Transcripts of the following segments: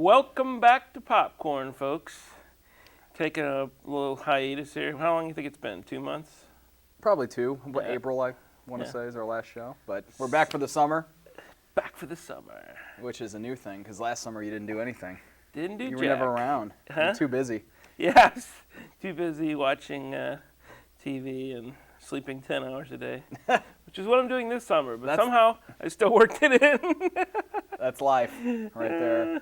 Welcome back to Popcorn, folks. Taking a little hiatus here. How long do you think it's been? 2 months? Probably 2. Yeah. April, I want to say, is our last show. But we're back for the summer. Back for the summer. Which is a new thing, because last summer you didn't do anything. Didn't do You jack. were never around. Huh? You were too busy. Yes. Too busy watching TV and sleeping 10 hours a day, which is what I'm doing this summer. But somehow I still worked it in. That's life right there.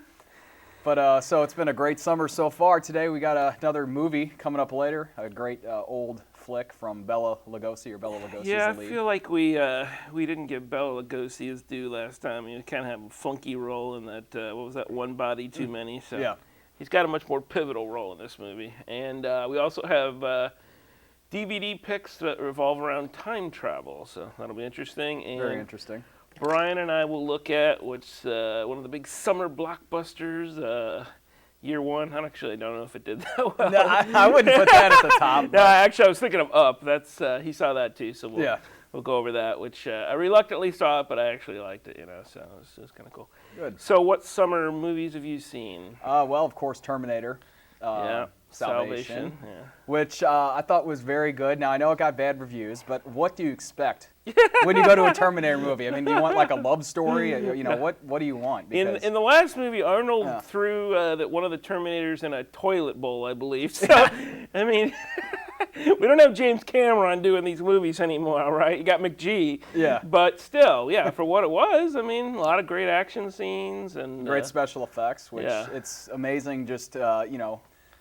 But so it's been a great summer so far. Today we got another movie coming up later, a great old flick from Bela Lugosi, or Bela Lugosi Yeah, is the lead. I feel like we didn't give Bela Lugosi his due last time. He kind of had a funky role in that, what was that, One Body Too Many? So yeah. He's got a much more pivotal role in this movie. And we also have DVD picks that revolve around time travel, so that'll be interesting. And Very interesting. Brian and I will look at what's one of the big summer blockbusters, Year One. I don't know if it did that well. No, I wouldn't put that at the top. No, actually, I was thinking of Up. That's he saw that too, so we'll go over that. Which I reluctantly saw it, but I actually liked it. So it was kind of cool. Good. So, what summer movies have you seen? Well, of course, Terminator. Salvation. Yeah. Which I thought was very good. Now, I know it got bad reviews, but what do you expect when you go to a Terminator movie? I mean, do you want like a love story? What do you want? Because in the last movie, Arnold threw one of the Terminators in a toilet bowl, I believe. So, I mean, we don't have James Cameron doing these movies anymore, right? You got McGee. Yeah. But still, for what it was, I mean, a lot of great action scenes and great special effects, which it's amazing just,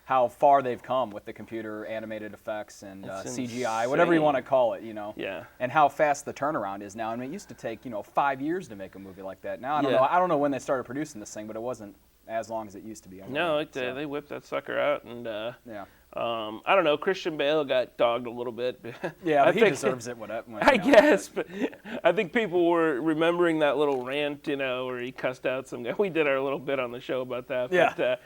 how far they've come with the computer animated effects and CGI, whatever you want to call it, Yeah. And how fast the turnaround is now. I mean, it used to take, 5 years to make a movie like that. Now, I don't know when they started producing this thing, but it wasn't as long as it used to be. They whipped that sucker out, and I don't know, Christian Bale got dogged a little bit. Yeah, he deserves it. I guess, but I think people were remembering that little rant, where he cussed out some guy. We did our little bit on the show about that. Yeah. But,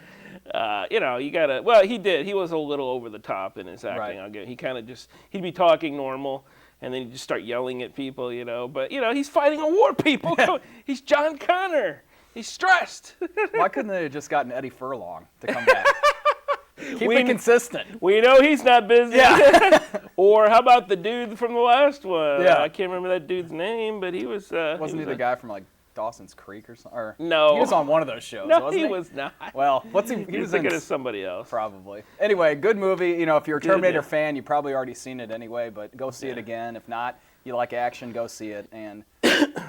you gotta. Well, he did. He was a little over the top in his acting. Right. He kind of he'd be talking normal, and then he'd just start yelling at people. But he's fighting a war, people. He's John Connor. He's stressed. Why couldn't they have just gotten Eddie Furlong to come back? Keep it consistent. We know he's not busy. Yeah. Or how about the dude from the last one? Yeah. I can't remember that dude's name, but he was. Wasn't he the guy from like Dawson's Creek or something? Or, no. He was on one of those shows, no, wasn't he? he was not. Well, he was thinking of somebody else. Probably. Anyway, good movie. If you're a Terminator fan, you've probably already seen it anyway, but go see it again. If not, you like action, go see it. And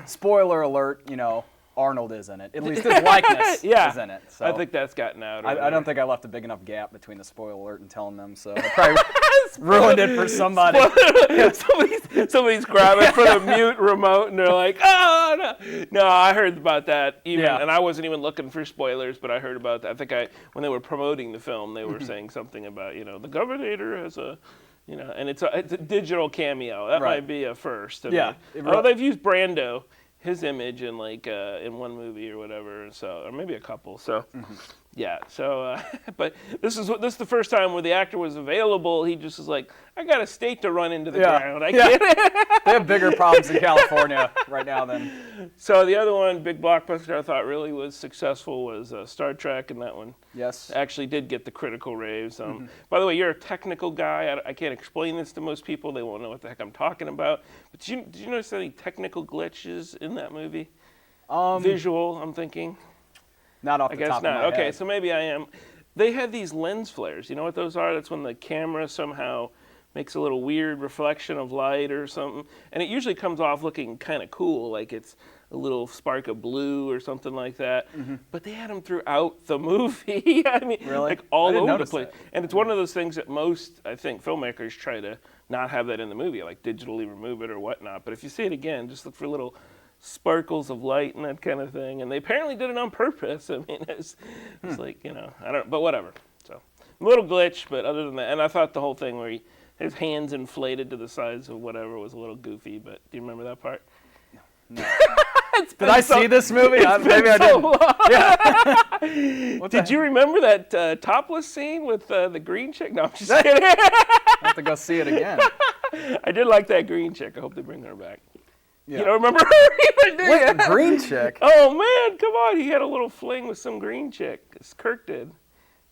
spoiler alert, Arnold is in it. At least his likeness is in it. So I think that's gotten out. I don't think I left a big enough gap between the spoiler alert and telling them, so I probably ruined it for somebody. Somebody's grabbing for the mute remote, and they're like, "Oh no!" No, I heard about that. And I wasn't even looking for spoilers, but I heard about that. I think when they were promoting the film, they were saying something about the Governator has a. And it's a digital cameo. That might be a first. They've used Brando, his image in in one movie or whatever, or maybe a couple. So, but this is the first time where the actor was available. He just was like, I got a stake to run into the ground. I can't. They have bigger problems in California right now than. So the other one, big blockbuster, I thought really was successful was Star Trek, and that one actually did get the critical raves. By the way, you're a technical guy. I can't explain this to most people. They won't know what the heck I'm talking about. But did you notice any technical glitches in that movie? Visual, I'm thinking. Not off the top of my head. Okay, so maybe I am. They had these lens flares. You know what those are? That's when the camera somehow makes a little weird reflection of light or something. And it usually comes off looking kind of cool, like it's a little spark of blue or something like that. But they had them throughout the movie. I mean, really? Like all over the place. And it's one of those things that most, I think, filmmakers try to not have that in the movie, like digitally remove it or whatnot. But if you see it again, just look for little sparkles of light and that kind of thing. And they apparently did it on purpose. I mean, it's like, I don't know, but whatever. So, a little glitch, but other than that, and I thought the whole thing where his hands inflated to the size of whatever was a little goofy, but do you remember that part? No. Did I see this movie? Maybe I didn't. Yeah. Did you remember that topless scene with the green chick? No, I'm just kidding. I have to go see it again. I did like that green chick. I hope they bring her back. Yeah. You don't remember her either, do Wait, you? the green chick? Oh, man, come on. He had a little fling with some green chick, as Kirk did,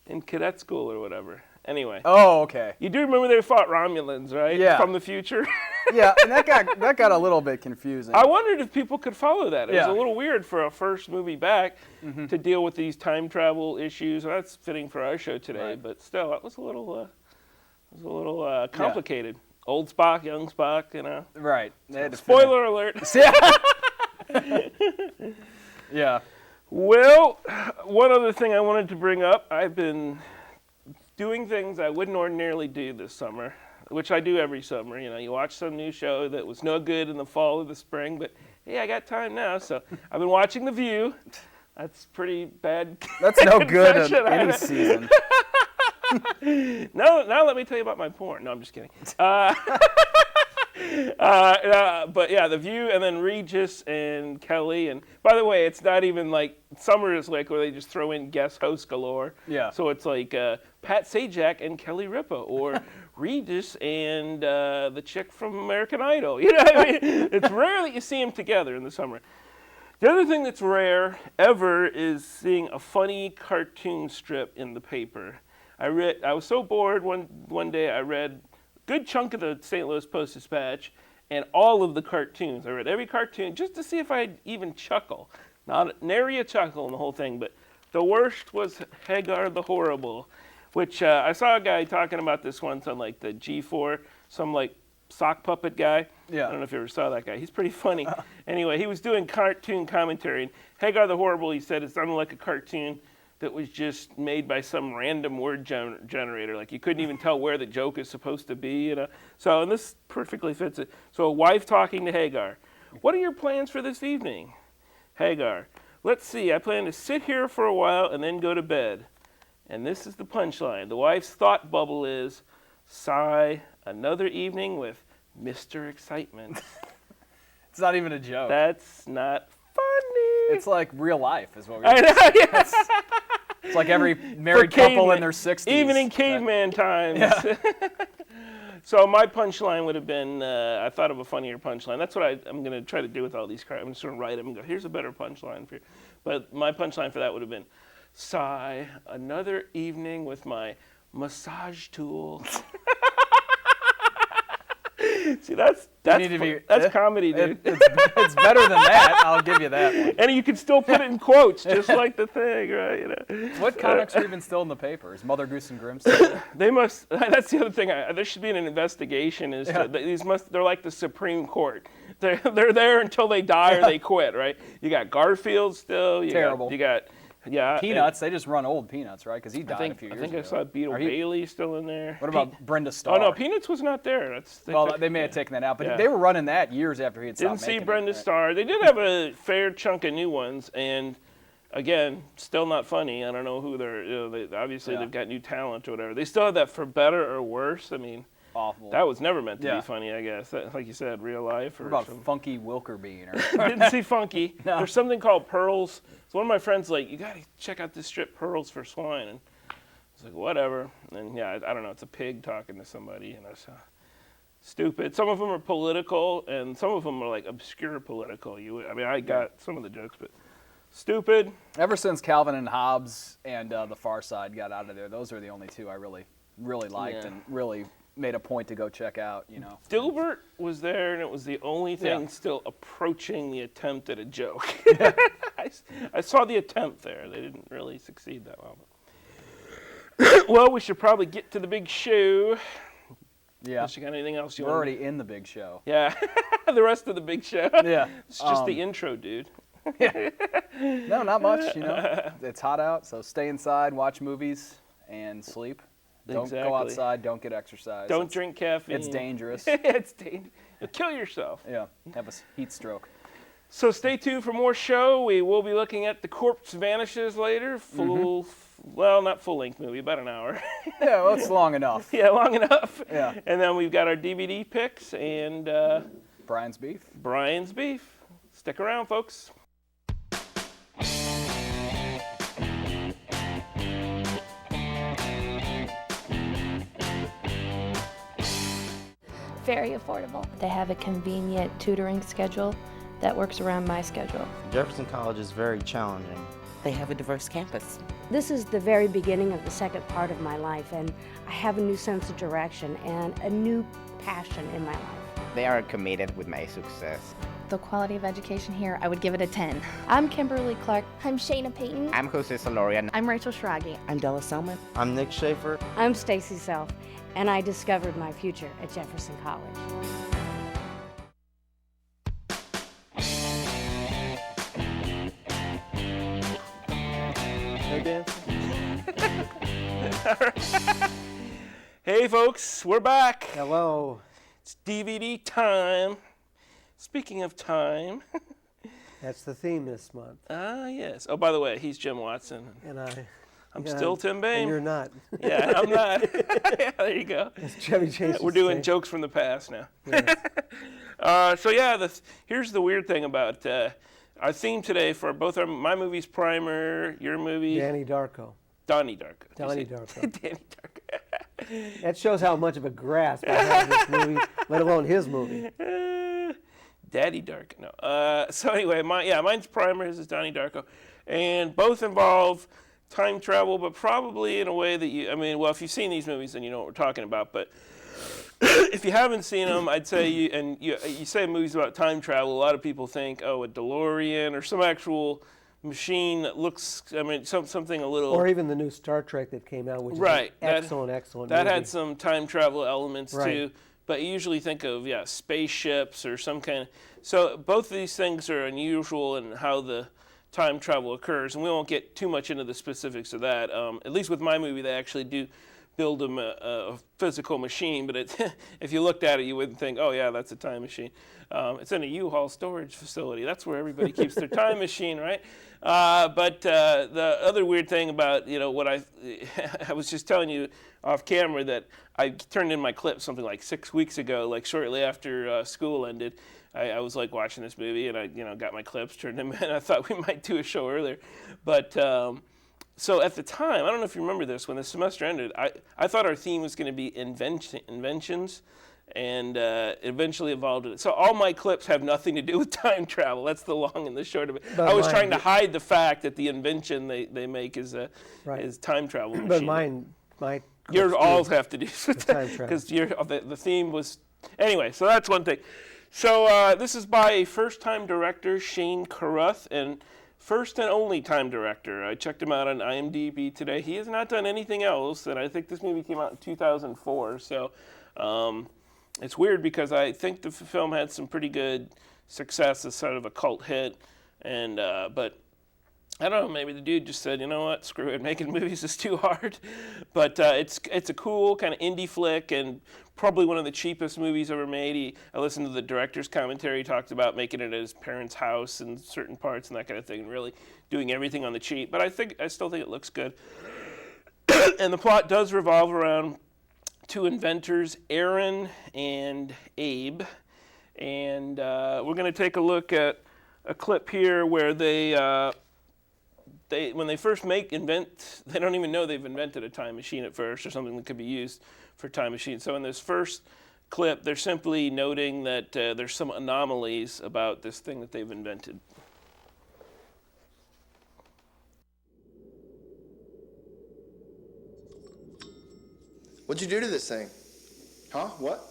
in cadet school or whatever. Anyway. Oh, okay. You do remember they fought Romulans, right? Yeah. From the future? Yeah, and that got a little bit confusing. I wondered if people could follow that. It was Yeah. a little weird for a first movie back to deal with these time travel issues. Well, that's fitting for our show today, Right. but still, it was a little complicated. Yeah. Old Spock, young Spock, you know. Right. Spoiler alert. Yeah. Well, one other thing I wanted to bring up, I've been doing things I wouldn't ordinarily do this summer, which I do every summer. You know, you watch some new show that was no good in the fall or the spring, but hey, I got time now, so I've been watching The View. That's pretty bad. That's no good in any season. No, now let me tell you about my porn. No, I'm just kidding. But yeah, The View, and then Regis and Kelly. And by the way, it's not even like summer is like where they just throw in guest host galore. Yeah. So it's like Pat Sajak and Kelly Ripa, or Regis and the chick from American Idol. You know what I mean? It's rare that you see them together in the summer. The other thing that's rare ever is seeing a funny cartoon strip in the paper. I was so bored one day I read a good chunk of the St. Louis Post-Dispatch and all of the cartoons. I read every cartoon just to see if I'd even chuckle. Nary a chuckle in the whole thing, but the worst was Hagar the Horrible, which I saw a guy talking about this once on like the G4, some like sock puppet guy. Yeah. I don't know if you ever saw that guy. He's pretty funny. Anyway, he was doing cartoon commentary, and Hagar the Horrible, he said, it sounded like a cartoon that was just made by some random word generator. Like you couldn't even tell where the joke is supposed to be, you know. So, and this perfectly fits it. So a wife talking to Hagar. What are your plans for this evening? Hagar. Let's see, I plan to sit here for a while and then go to bed. And this is the punchline. The wife's thought bubble is, sigh, another evening with Mr. Excitement. It's not even a joke. That's not funny. It's like real life is what we're I know, yes. It's like every married couple in their 60s. Even in caveman times. Yeah. So my punchline would have been, I thought of a funnier punchline. That's what I'm going to try to do with all these cards. I'm just going to write them and go, here's a better punchline for you. But my punchline for that would have been, sigh, another evening with my massage tool. See, that's comedy, dude. It's better than that. I'll give you that one. And you can still put it in quotes, just like the thing, right? You know. What comics are even still in the paper? Is Mother Goose and Grimm still? They must. That's the other thing. There should be an investigation. They're like the Supreme Court. They're there until they die or they quit, right? You got Garfield still. Terrible. Peanuts. They just run old Peanuts, right? Because he died a few years ago. I think I saw Beetle Bailey still in there. What about Brenda Starr? Oh no, Peanuts was not there. They may have taken that out, but they were running that years after he had stopped making it. Didn't see Brenda Starr. They did have a fair chunk of new ones, and again, still not funny. I don't know who they're. Obviously, they've got new talent or whatever. They still have that For Better or Worse. I mean, awful. That was never meant to be funny, I guess. Like you said, real life. Or what about Funky Wilkerbean? I didn't see Funky. No. There's something called Pearls. So one of my friends like, you got to check out this strip, Pearls for Swine. And I was like, whatever. And I don't know. It's a pig talking to somebody. And I was stupid. Some of them are political, and some of them are like obscure political. I got some of the jokes, but stupid. Ever since Calvin and Hobbes and The Far Side got out of there, those are the only two I really liked and really made a point to go check out, you know. Dilbert was there, and it was the only thing still approaching the attempt at a joke. I saw the attempt there. They didn't really succeed that well. Well, we should probably get to the big show. Yeah. Unless you got anything else you want? We're already in the big show. Yeah. The rest of the big show. Yeah. It's just the intro, dude. No, not much, you know. It's hot out, so stay inside, watch movies, and sleep. Don't go outside. Don't get exercise. Don't drink caffeine. It's dangerous. It's dangerous. You'll kill yourself. Yeah, have a heat stroke. So stay tuned for more show. We will be looking at The Corpse Vanishes later. Well, not full-length movie, about an hour. Yeah, well, it's long enough. Yeah, long enough. Yeah. And then we've got our DVD picks and Brian's Beef. Brian's Beef. Stick around, folks. very affordable. They have a convenient tutoring schedule that works around my schedule. Jefferson College is very challenging. They have a diverse campus. This is the very beginning of the second part of my life, and I have a new sense of direction and a new passion in my life. They are committed with my success. The quality of education here, I would give it a 10. I'm Kimberly Clark. I'm Shayna Payton. I'm Jose Soloria. I'm Rachel Schrage. I'm Della Selman. I'm Nick Schaefer. I'm Stacy Self, and I discovered my future at Jefferson College. Hey folks, we're back. Hello. It's DVD time. Speaking of time. That's the theme this month. Yes. Oh, by the way, he's Jim Watson. And I'm still Tim Boehme. And you're not. Yeah, I'm not. Yeah, there you go. It's Chevy Chase. We're doing jokes from the past now. Yes. Here's the weird thing about our theme today for both my movie's Primer, your movie. Donnie Darko. Donnie Darko. Donnie Darko. Donnie Darko. That shows how much of a grasp I have this movie, let alone his movie. Daddy Darko. No. So anyway, mine's Primer, his is Donnie Darko. And both involve time travel, but probably in a way that if you've seen these movies, then you know what we're talking about. But if you haven't seen them, I'd say, you say movies about time travel, a lot of people think, a DeLorean or some actual machine that looks, something a little... Or even the new Star Trek that came out, which is an excellent That movie. had some time travel elements too, but you usually think of, spaceships or some kind of... So both of these things are unusual in how the time travel occurs, and we won't get too much into the specifics of that. At least with my movie, they actually do build a physical machine, but if you looked at it, you wouldn't think, oh yeah, that's a time machine. It's in a U-Haul storage facility. That's where everybody keeps their time machine, right? But the other weird thing about, what I was just telling you off camera that I turned in my clip something like 6 weeks ago, like shortly after school ended. I was like watching this movie and I, got my clips, turned them in. I thought we might do a show earlier. But so at the time, I don't know if you remember this, when the semester ended, I thought our theme was going to be inventions, and eventually evolved it. So all my clips have nothing to do with time travel. That's the long and the short of it. But I was trying to hide the fact that the invention they make is time travel machine. But yours all have to do with time travel. Because the theme was... Anyway, so that's one thing. So this is by a first-time director, Shane Carruth, and first and only time director. I checked him out on IMDb today. He has not done anything else, and I think this movie came out in 2004. So it's weird because I think the film had some pretty good success as sort of a cult hit, and but I don't know, maybe the dude just said, you know what, screw it, making movies is too hard. But it's a cool kind of indie flick and probably one of the cheapest movies ever made. I listened to the director's commentary. He talked about making it at his parents' house in certain parts and that kind of thing, and really doing everything on the cheap. But I still think it looks good. And the plot does revolve around two inventors, Aaron and Abe. And we're going to take a look at a clip here where when they first invent, they don't even know they've invented a time machine at first or something that could be used for time machines. So in this first clip, they're simply noting that there's some anomalies about this thing that they've invented. What'd you do to this thing? Huh? What?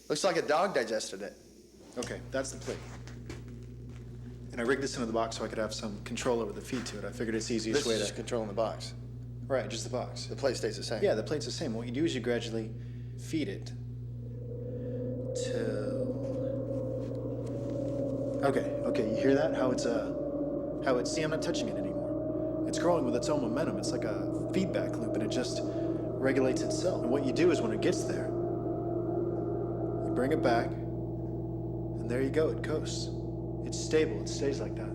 Looks like a dog digested it. Okay, that's the plate. And I rigged this into the box so I could have some control over the feed to it. I figured it's the easiest way to... This is controlling the box. Right, just the box. The plate stays the same. Yeah, the plate's the same. What you do is you gradually feed it to... Okay, you hear that? How it's... See, I'm not touching it anymore. It's growing with its own momentum. It's like a feedback loop, and it just regulates itself. And what you do is when it gets there, you bring it back, and there you go, it coasts. It's stable, it stays like that.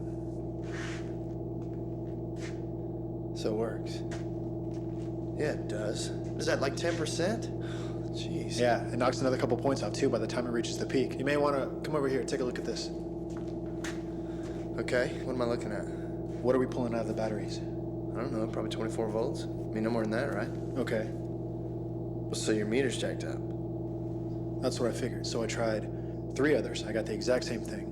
So it works. Yeah, it does. Is that like 10%? Jeez. Yeah, it knocks another couple points off too by the time it reaches the peak. You may want to come over here, take a look at this. Okay, what am I looking at? What are we pulling out of the batteries? I don't know, probably 24 volts. I mean, no more than that, right? Okay. Well, so your meter's jacked up. That's what I figured. So I tried 3 others. I got the exact same thing.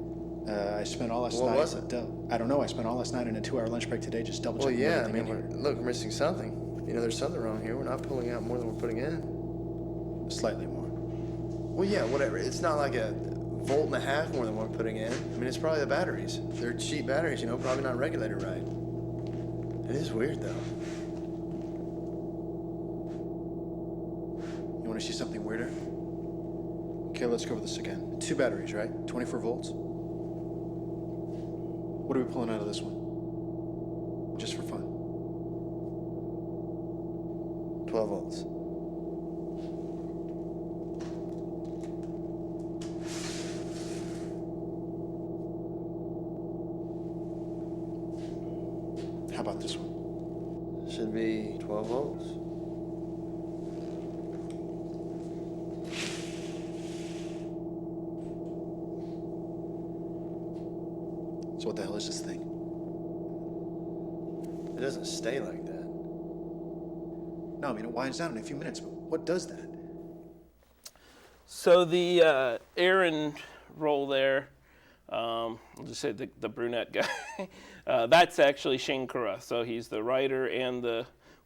I spent all last night. What was it? I don't know. I spent all last night in a 2-hour lunch break today just double checking Well, yeah, I everything mean, in here. look, we're missing something. You know, there's something wrong here. We're not pulling out more than we're putting in. Slightly more. Well, yeah, whatever. It's not like a 1.5 volts more than we're putting in. I mean, it's probably the batteries. They're cheap batteries, you know, probably not regulated right. It is weird, though. You want to see something weirder? Okay, let's go over this again. 2 batteries, right? 24 volts. What are we pulling out of this one? Just for fun. 12 volts. How about this one? Should be 12 volts. So what the hell is this thing? It doesn't stay like that. No, I mean, it winds down in a few minutes, but what does that? So the Aaron role there, I'll just say the brunette guy, that's actually Shane Carruth. So he's the writer and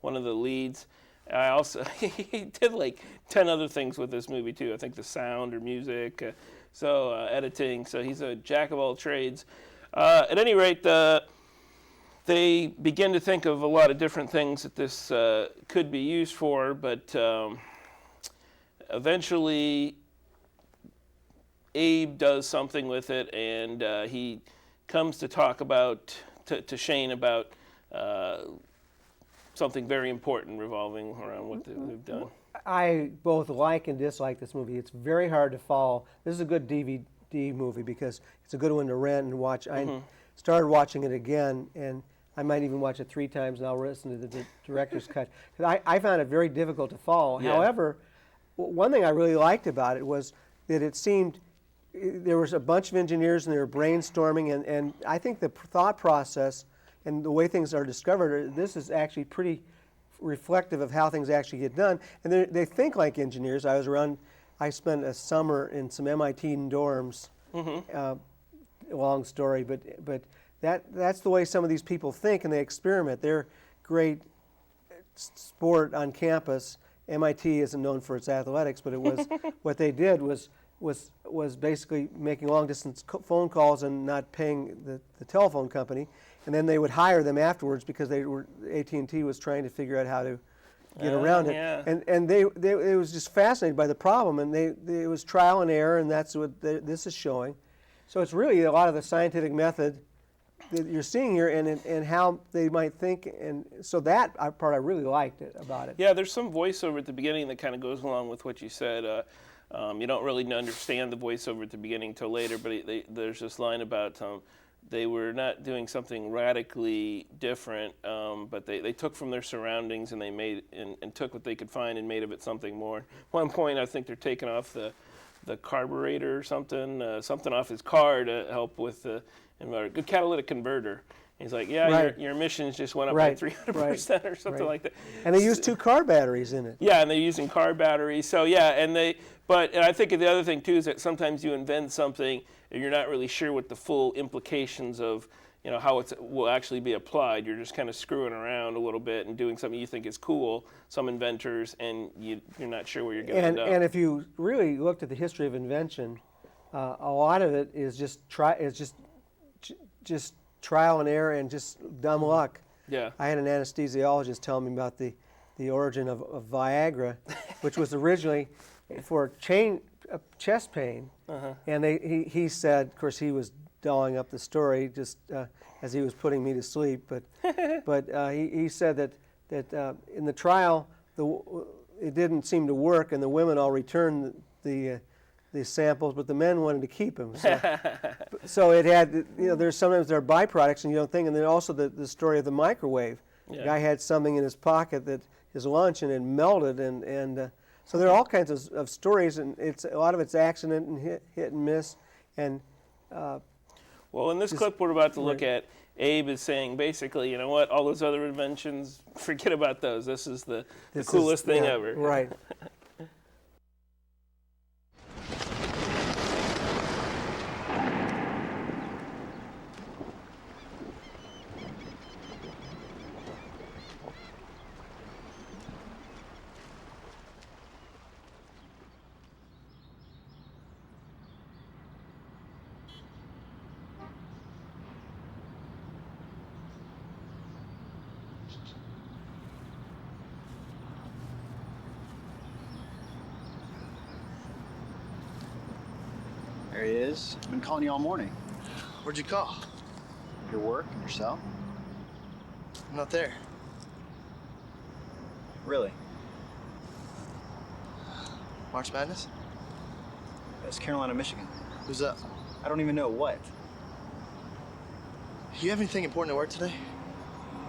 one of the leads. I also, he did like 10 other things with this movie too. I think the sound or music, editing. So he's a jack of all trades. At any rate, they begin to think of a lot of different things that this could be used for, but eventually Abe does something with it, and he comes to talk about to Shane about something very important revolving around what we've done. I both like and dislike this movie. It's very hard to follow. This is a good DVD movie because it's a good one to rent and watch. I started watching it again, and I might even watch it 3 times, and I'll listen to the director's cut. 'Cause I found it very difficult to follow. Yeah. However, one thing I really liked about it was that it seemed there was a bunch of engineers and they were brainstorming, and I think the thought process and the way things are discovered, this is actually pretty reflective of how things actually get done. And they think like engineers. I spent a summer in some MIT dorms. Long story, but that's the way some of these people think, and they experiment. They're great sport on campus. MIT isn't known for its athletics, but it was what they did was basically making long distance phone calls and not paying the telephone company, and then they would hire them afterwards because AT&T was trying to figure out how to get around it. Yeah. And they was just fascinated by the problem, and it was trial and error, and that's what this is showing. So it's really a lot of the scientific method that you're seeing here, and how they might think, and so that part I really liked about it. Yeah, there's some voiceover at the beginning that kind of goes along with what you said. You don't really understand the voiceover at the beginning until later, but there's this line about they were not doing something radically different, but they took from their surroundings and they made and took what they could find and made of it something more. At one point, I think they're taking off the carburetor or something off his car to help with the good catalytic converter. He's like, yeah, Right. your emissions just went up by 300% or something like that. And they used 2 car batteries in it. Yeah, and they're using car batteries. So yeah, and I think the other thing too is that sometimes you invent something and you're not really sure what the full implications of, how it will actually be applied. You're just kind of screwing around a little bit and doing something you think is cool, some inventors, and you're not sure where you're going to end up. And if you really looked at the history of invention, a lot of it is just trial and error and just dumb luck. Yeah. I had an anesthesiologist tell me about the origin of Viagra, which was originally for chest pain. And he said, of course, he was dolling up the story just as he was putting me to sleep. But he said that in the trial it didn't seem to work, and the women all returned the samples, but the men wanted to keep them. So it had, there's sometimes there are byproducts and you don't think, and then also the story of the microwave. Yeah. The guy had something in his pocket that his lunch and it melted, and so there are all kinds of stories, and a lot of it's accident and hit and miss, and. Well, in this clip we're about to look at, Abe is saying basically, you know what, all those other inventions, forget about those. This is the coolest thing ever. Right. There he is. I've been calling you all morning. Where'd you call? Your work and yourself? I'm not there. Really? March Madness? It's Carolina, Michigan. Who's up? I don't even know what. You have anything important at work today?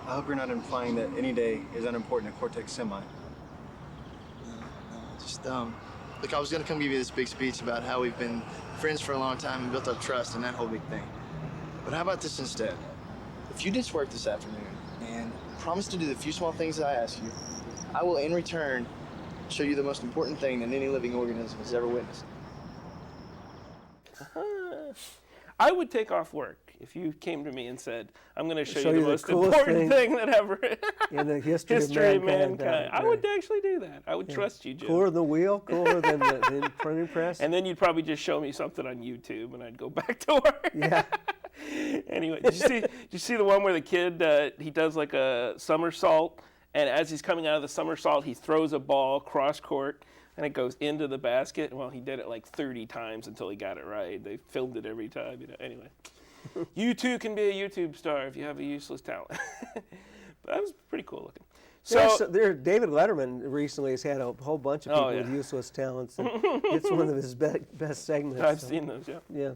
I hope you're not implying that any day is unimportant at Cortex Semi. No, just, look, I was gonna come give you this big speech about how we've been friends for a long time and built up trust and that whole big thing. But how about this instead? If you ditch work this afternoon and promise to do the few small things that I ask you, I will, in return, show you the most important thing that any living organism has ever witnessed. I would take off work if you came to me and said, I'm going to show you the most important thing that ever in the history of mankind. I would actually do that. I would trust you, Jim. Cooler than the wheel, cooler than the printing press. And then you'd probably just show me something on YouTube and I'd go back to work. Yeah. Anyway, did you see the one where the kid, he does like a somersault, and as he's coming out of the somersault, he throws a ball cross court, and it goes into the basket. Well, he did it like 30 times until he got it right. They filmed it every time. Anyway, you too can be a YouTube star if you have a useless talent. But that was pretty cool looking. So David Letterman recently has had a whole bunch of people with useless talents. And it's one of his best segments. I've seen those, yeah. Yeah.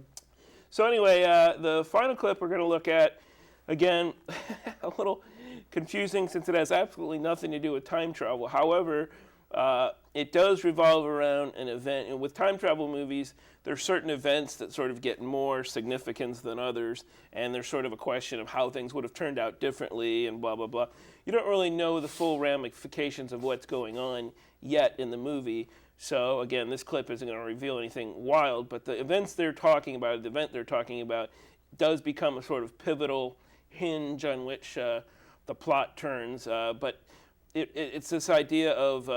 So anyway, the final clip we're going to look at, again, a little confusing since it has absolutely nothing to do with time travel. However, it does revolve around an event. And with time travel movies, there's certain events that sort of get more significance than others, and there's sort of a question of how things would have turned out differently and blah, blah, blah. You don't really know the full ramifications of what's going on yet in the movie. So again, this clip isn't going to reveal anything wild, but the events they're talking about, the event they're talking about, does become a sort of pivotal hinge on which the plot turns. But it's this idea of,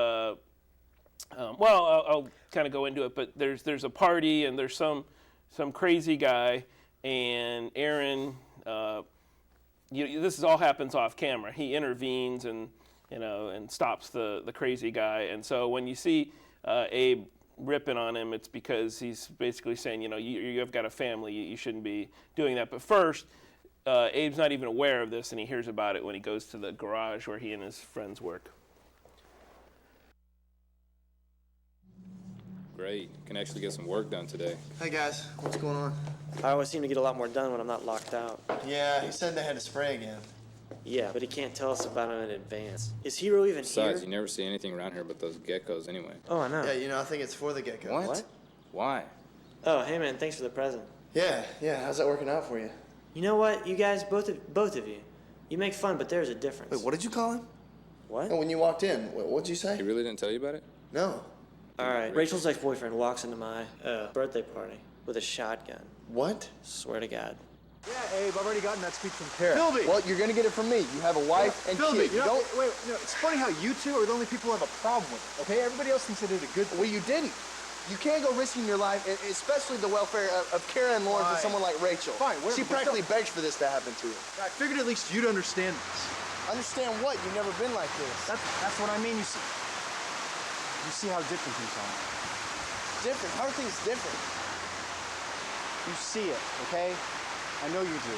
I'll kind of go into it, but there's a party and there's some crazy guy, and Aaron, this all happens off camera. He intervenes and stops the crazy guy. And so when you see Abe ripping on him, it's because he's basically saying, you have got a family, you shouldn't be doing that. But first, Abe's not even aware of this, and he hears about it when he goes to the garage where he and his friends work. Great. Can actually get some work done today. Hey guys, what's going on? I always seem to get a lot more done when I'm not locked out. Yeah, he said they had to spray again. Yeah, but he can't tell us about it in advance. Is Hero even Besides, here? you never see anything around here but those geckos anyway. Oh, I know. Yeah, I think it's for the geckos. What? Why? Oh, hey man, thanks for the present. Yeah, how's that working out for you? You know what, you guys, both of you, you make fun, but there's a difference. Wait, what did you call him? What? Oh, when you walked in, what'd you say? He really didn't tell you about it? No. All right, Rachel's ex-boyfriend walks into my birthday party with a shotgun. What? Swear to God. Yeah, Abe, I've already gotten that speech from Kara. Philby! Well, you're gonna get it from me. You have a wife and Philby, kids. Wait, it's funny how you two are the only people who have a problem with it, okay? Everybody else thinks they did a good thing. Well, you didn't. You can't go risking your life, especially the welfare of Kara and Lauren, for someone like Rachel. Fine, she practically begged for this to happen to her. I figured at least you'd understand this. Understand what? You've never been like this. That's what I mean. You see how different things are. Different? How are things different? You see it, okay? I know you do.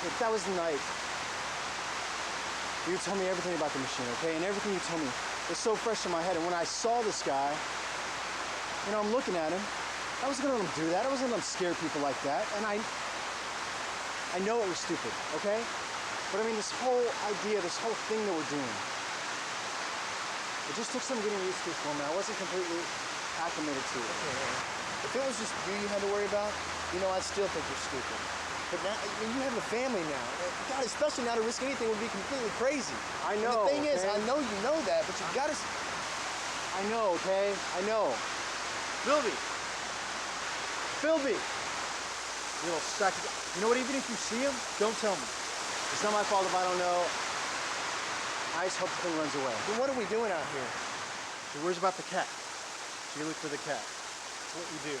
Look, that was the night. You told me everything about the machine, okay? And everything you told me was so fresh in my head. And when I saw this guy, I'm looking at him. I wasn't gonna let him do that. I wasn't gonna let him scare people like that. And I know it was stupid, okay? But I mean, this whole idea, this whole thing that we're doing, it just took some getting used to for me. I wasn't completely acclimated to it. If it was just you had to worry about, I still think you're stupid. But now, you have a family now. God, especially now to risk anything would be completely crazy. I know. And the thing is, I know you know that, but you've got to. I know, okay? I know. Philby! You little sack of... You know what? Even if you see him, don't tell me. It's not my fault if I don't know. I just hope the thing runs away. Then what are we doing out here? He worries about the cat. So you look for the cat. That's what you do.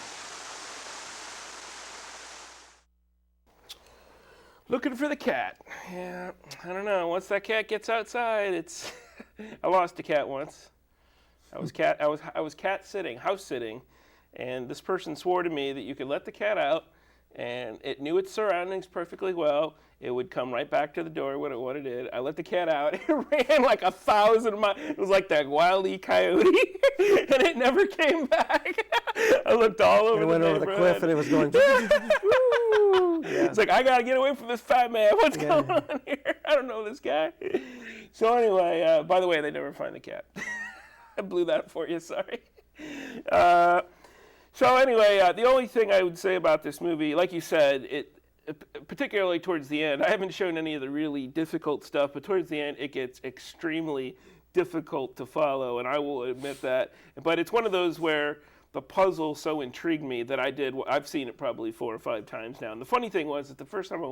Looking for the cat. Yeah, I don't know. Once that cat gets outside, it's... I lost a cat once. I was house sitting, and this person swore to me that you could let the cat out, and it knew its surroundings perfectly well. It would come right back to the door, what it did. I let the cat out. It ran like 1,000 miles. It was like that Wile E. Coyote, and it never came back. I looked all over the went over the cliff, and it was going. It's like, I got to get away from this fat man. What's going on here? I don't know this guy. So anyway, by the way, they never find the cat. I blew that for you, sorry. So anyway, the only thing I would say about this movie, like you said, particularly towards the end, I haven't shown any of the really difficult stuff, but towards the end it gets extremely difficult to follow, and I will admit that. But it's one of those where the puzzle so intrigued me that I've seen it probably 4 or 5 times now. And the funny thing was that the first time I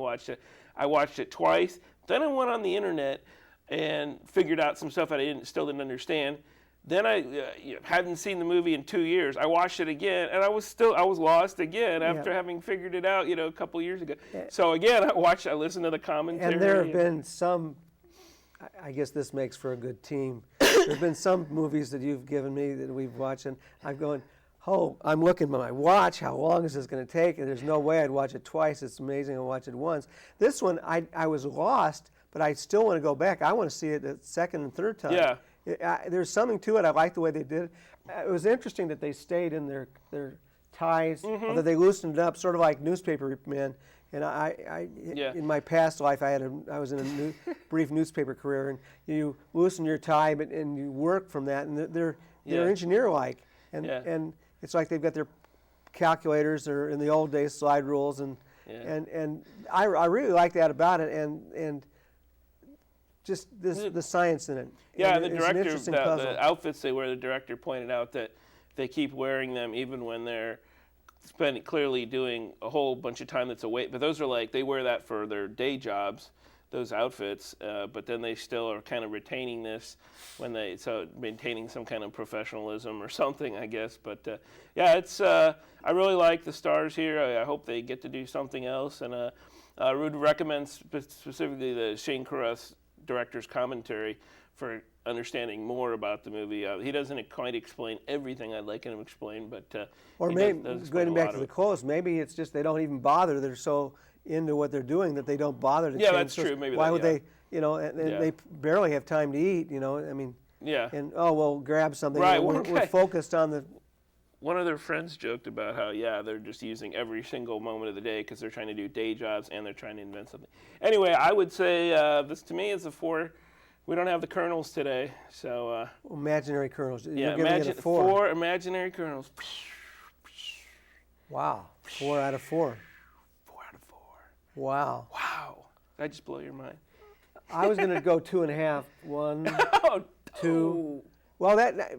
watched it twice. Then I went on the internet and figured out some stuff that I still didn't understand. Then I hadn't seen the movie in 2 years. I watched it again, and I was lost again after having figured it out, a couple years ago. So again, I listened to the commentary. And there have been some, I guess this makes for a good team. There's been some movies that you've given me that we've watched, and I'm going, I'm looking at my watch, how long is this going to take? And there's no way I'd watch it twice. It's amazing I watch it once. This one, I was lost, but I still want to go back. I want to see it the second and third time. Yeah. There's something to it. I like the way they did it. It was interesting that they stayed in their ties, or that they loosened it up, sort of like newspaper men. And in my past life, I was in a brief newspaper career, and you loosen your tie, and you work from that. And they're engineer-like, and it's like they've got their calculators, or in the old days, slide rules, and I really like that about it, and just the science in it. Yeah, and the director, the outfits they wear, the director pointed out that they keep wearing them even when they're clearly doing a whole bunch of time that's away. But those are they wear that for their day jobs, those outfits, but then they still are kind of retaining this maintaining some kind of professionalism or something, I guess. But it's I really like the stars here. I hope they get to do something else, and I would recommend specifically the Shane Carruth's director's commentary for understanding more about the movie. He doesn't quite explain everything I'd like him to explain, but or maybe going back to the quotes, maybe it's just they don't even bother. They're so into what they're doing that they don't bother to change. Yeah, that's true. Maybe why would they? And they barely have time to eat. I mean. Yeah. And we'll grab something. Right. We're focused on the. One of their friends joked about how they're just using every single moment of the day because they're trying to do day jobs and they're trying to invent something. Anyway, I would say this to me is a 4. We don't have the kernels today, so. Imaginary kernels. Yeah, You're giving it a 4. 4 imaginary kernels. Wow, 4 out of 4. 4 out of 4. Wow. Wow. Did I just blow your mind? I was going to go 2.5. 1, oh, 2. Well,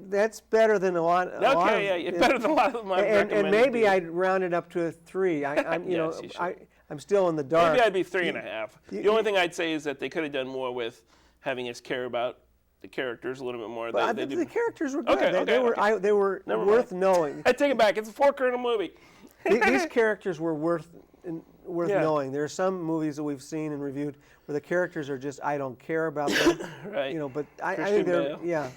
that's better than a lot. Better than a lot of my and maybe I'd round it up to a 3. I'm still in the dark. Maybe I'd be 3.5. The only thing I'd say is that they could have done more with having us care about the characters a little bit more. The characters were good. Okay, they were worth knowing. I take it back. It's a 4-kernel movie. These characters were worth knowing. There are some movies that we've seen and reviewed where the characters are just, I don't care about them. Right. But I think they're,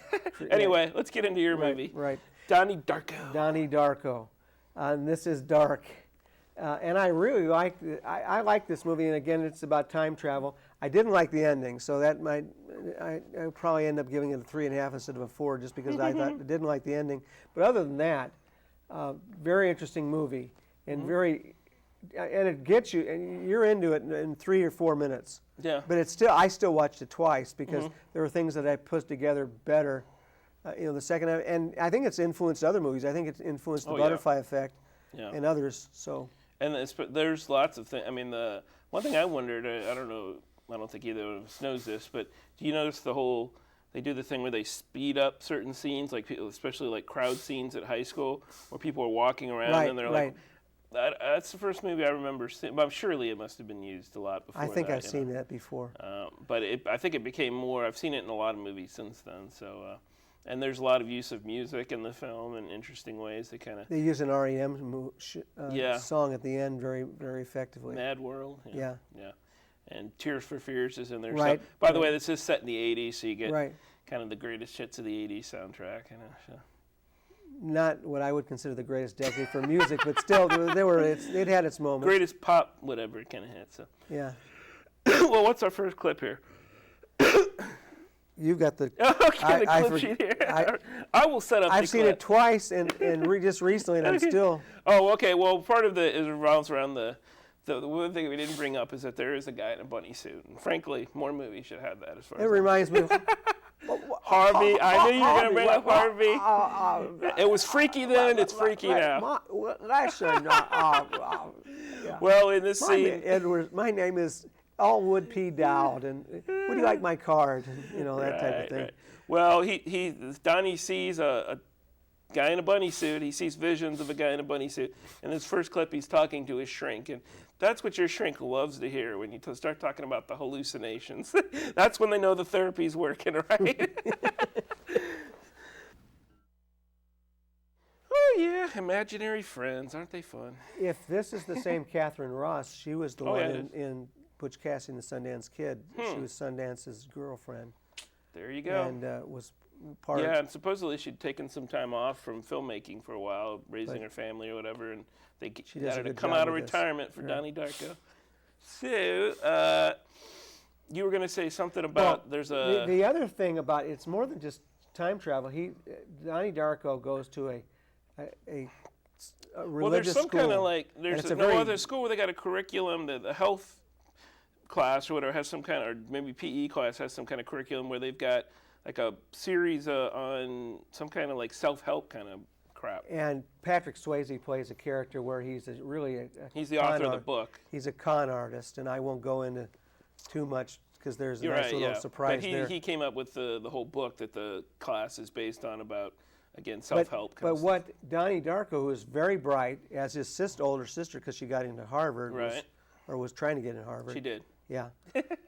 Anyway, let's get into your movie. Right. Donnie Darko. Donnie Darko. And this is dark. And I really like this movie, and again, it's about time travel. I didn't like the ending, so that I probably end up giving it a 3.5 instead of a 4, just because I didn't like the ending. But other than that, very interesting movie, and and it gets you, and you're into it in 3 or 4 minutes. Yeah. But I still watched it twice because there were things that I put together better. The second, and I think it's influenced other movies. I think it's influenced the Butterfly Effect and others. So. And there's lots of things. I mean, the one thing I wondered, I don't know, I don't think either of us knows this, but do you notice they do the thing where they speed up certain scenes, like especially like crowd scenes at high school, where people are walking around and they're like, that's the first movie I remember seeing, but surely it must have been used a lot before. I think I've seen that before. But I think it became more, I've seen it in a lot of movies since then, so. And there's a lot of use of music in the film in interesting ways. They use an R.E.M. song at the end very, very effectively. Mad World. Yeah. And Tears for Fears is in there. Right. So, by the way, this is set in the 80s, so you get kind of the greatest hits of the '80s soundtrack. So. Not what I would consider the greatest decade for music, but still, it had its moments. Greatest pop, whatever kind of hit. So. Yeah. Well, what's our first clip here? You've got the. Okay, the clip sheet here. I will set up. I've seen it twice, and just recently, and I'm still. Oh, okay. Well, part of it revolves around the one thing we didn't bring up is that there is a guy in a bunny suit, and frankly, more movies should have that. As far as reminds me of Harvey. I knew you were going to bring up Harvey. It was freaky then. It's freaky now. Listen. Well, in this scene, Edward, my name is Allwood P. Dowd, and would you like my card? And, that type of thing. Right. Well, Donnie sees a guy in a bunny suit. He sees visions of a guy in a bunny suit. In this first clip, he's talking to his shrink, and that's what your shrink loves to hear when you start talking about the hallucinations. That's when they know the therapy's working, right? Oh yeah, imaginary friends, aren't they fun? If this is the same Catherine Ross, she was the one in Butch Cassidy and the Sundance Kid. She was Sundance's girlfriend. There you go. And was part. Yeah, and supposedly she'd taken some time off from filmmaking for a while, raising her family or whatever, and they got her to come out of retirement for Donnie Darko. So, you were going to say something about the other thing about it's more than just time travel. Donnie Darko goes to a religious there's some school. Kind of like there's no other school where they got a curriculum that the health class or whatever has some kind of, or maybe PE class has some kind of curriculum where they've got like a series on some kind of like self-help kind of crap. And Patrick Swayze plays a character where he's he's the author of the book. He's a con artist, and I won't go into too much because there's a nice little surprise but there. He came up with the whole book that the class is based on about, again, self-help. But what Donnie Darko, who is very bright, as his older sister, because she got into Harvard, was trying to get into Harvard. She did. Yeah.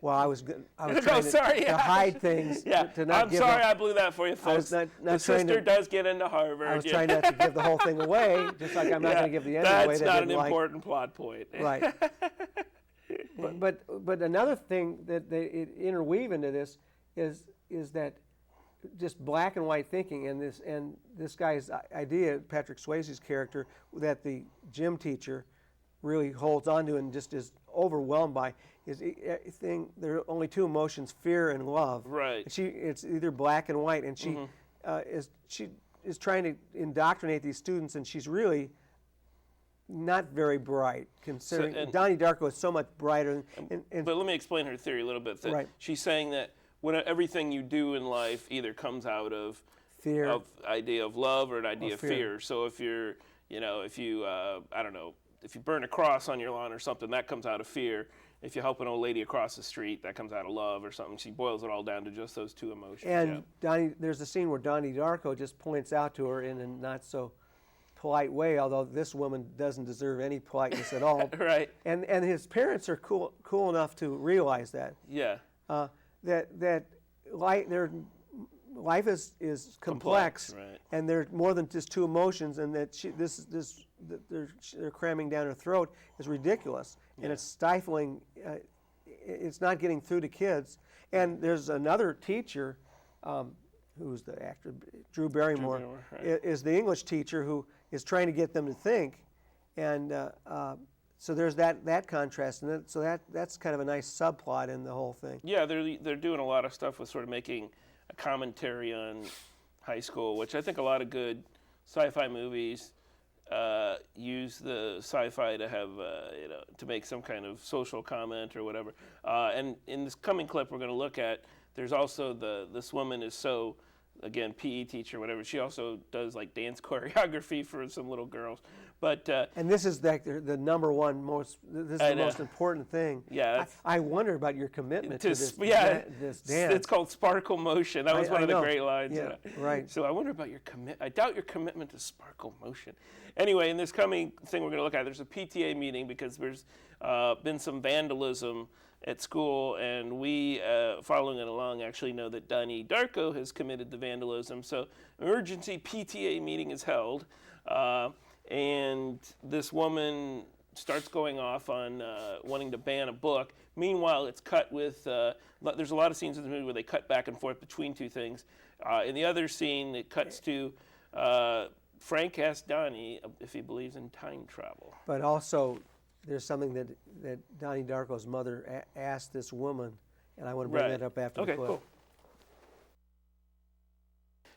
Well, I was trying to hide things. To not I'm sorry I blew that for you, folks. The sister does get into Harvard. I was trying not to give the whole thing away, just like I'm not going to give the ending away. That's not an important plot point. Right. But another thing that they interweave into this is that just black and white thinking, and this guy's idea, Patrick Swayze's character, that the gym teacher really holds on to and just is overwhelmed by is there are only two emotions, fear and love. Right. It's either black and white, and she is trying to indoctrinate these students, and she's really not very bright, considering Donnie Darko is so much brighter. But let me explain her theory a little bit. She's saying that when everything you do in life either comes out of fear, of idea of love, or an idea of fear. So if you're, if you I don't know, if you burn a cross on your lawn or something, that comes out of fear. If you help an old lady across the street, that comes out of love or something. She boils it all down to just those two emotions. And there's a scene where Donnie Darko just points out to her in a not so polite way, although this woman doesn't deserve any politeness at all. Right. And his parents are cool enough to realize that. Yeah. That life is complex, right. And there's more than just two emotions, and that they're cramming down her throat is ridiculous, and it's stifling. It's not getting through to kids. And there's another teacher, who's the actor, Drew Barrymore, is the English teacher who is trying to get them to think, and so there's that contrast, and so that's kind of a nice subplot in the whole thing. Yeah, they're doing a lot of stuff with sort of making a commentary on high school, which I think a lot of good sci-fi movies use the sci-fi to have to make some kind of social comment or whatever. And in this coming clip we're going to look at, there's also this woman is so, again, PE teacher, whatever. She also does like dance choreography for some little girls. But and this is the number one most. This is the most important thing. Yeah, I wonder about your commitment to this. This dance. It's called Sparkle Motion. That was one of the great lines. Yeah, right. So I wonder about your I doubt your commitment to Sparkle Motion. Anyway, in this coming thing we're going to look at, there's a PTA meeting because there's been some vandalism at school, and we, following it along, actually know that Donnie Darko has committed the vandalism. So emergency PTA meeting is held. And this woman, starts going off on wanting to ban a book. Meanwhile, it's cut with, there's a lot of scenes in the movie where they cut back and forth between two things. In the other scene, it cuts to Frank asks Donnie if he believes in time travel. But also, there's something that Donnie Darko's mother asked this woman, and I want to bring that up after the clip. Cool.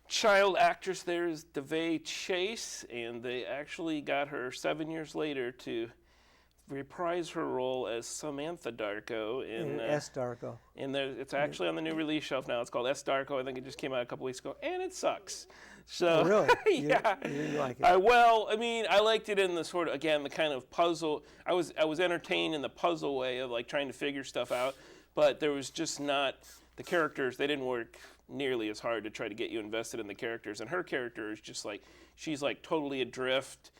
Child actress there is DeVay Chase, and they actually got her 7 years later to reprise her role as Samantha Darko in S. Darko. And it's actually on the new release shelf now. It's called S. Darko. I think it just came out a couple weeks ago, and it sucks. So really? Yeah. You didn't like it? Well, I mean, I liked it in the sort of, again, the kind of puzzle. I was entertained in the puzzle way of like trying to figure stuff out, but there was just not the characters. They didn't work nearly as hard to try to get you invested in the characters. And her character is just like, she's like totally adrift.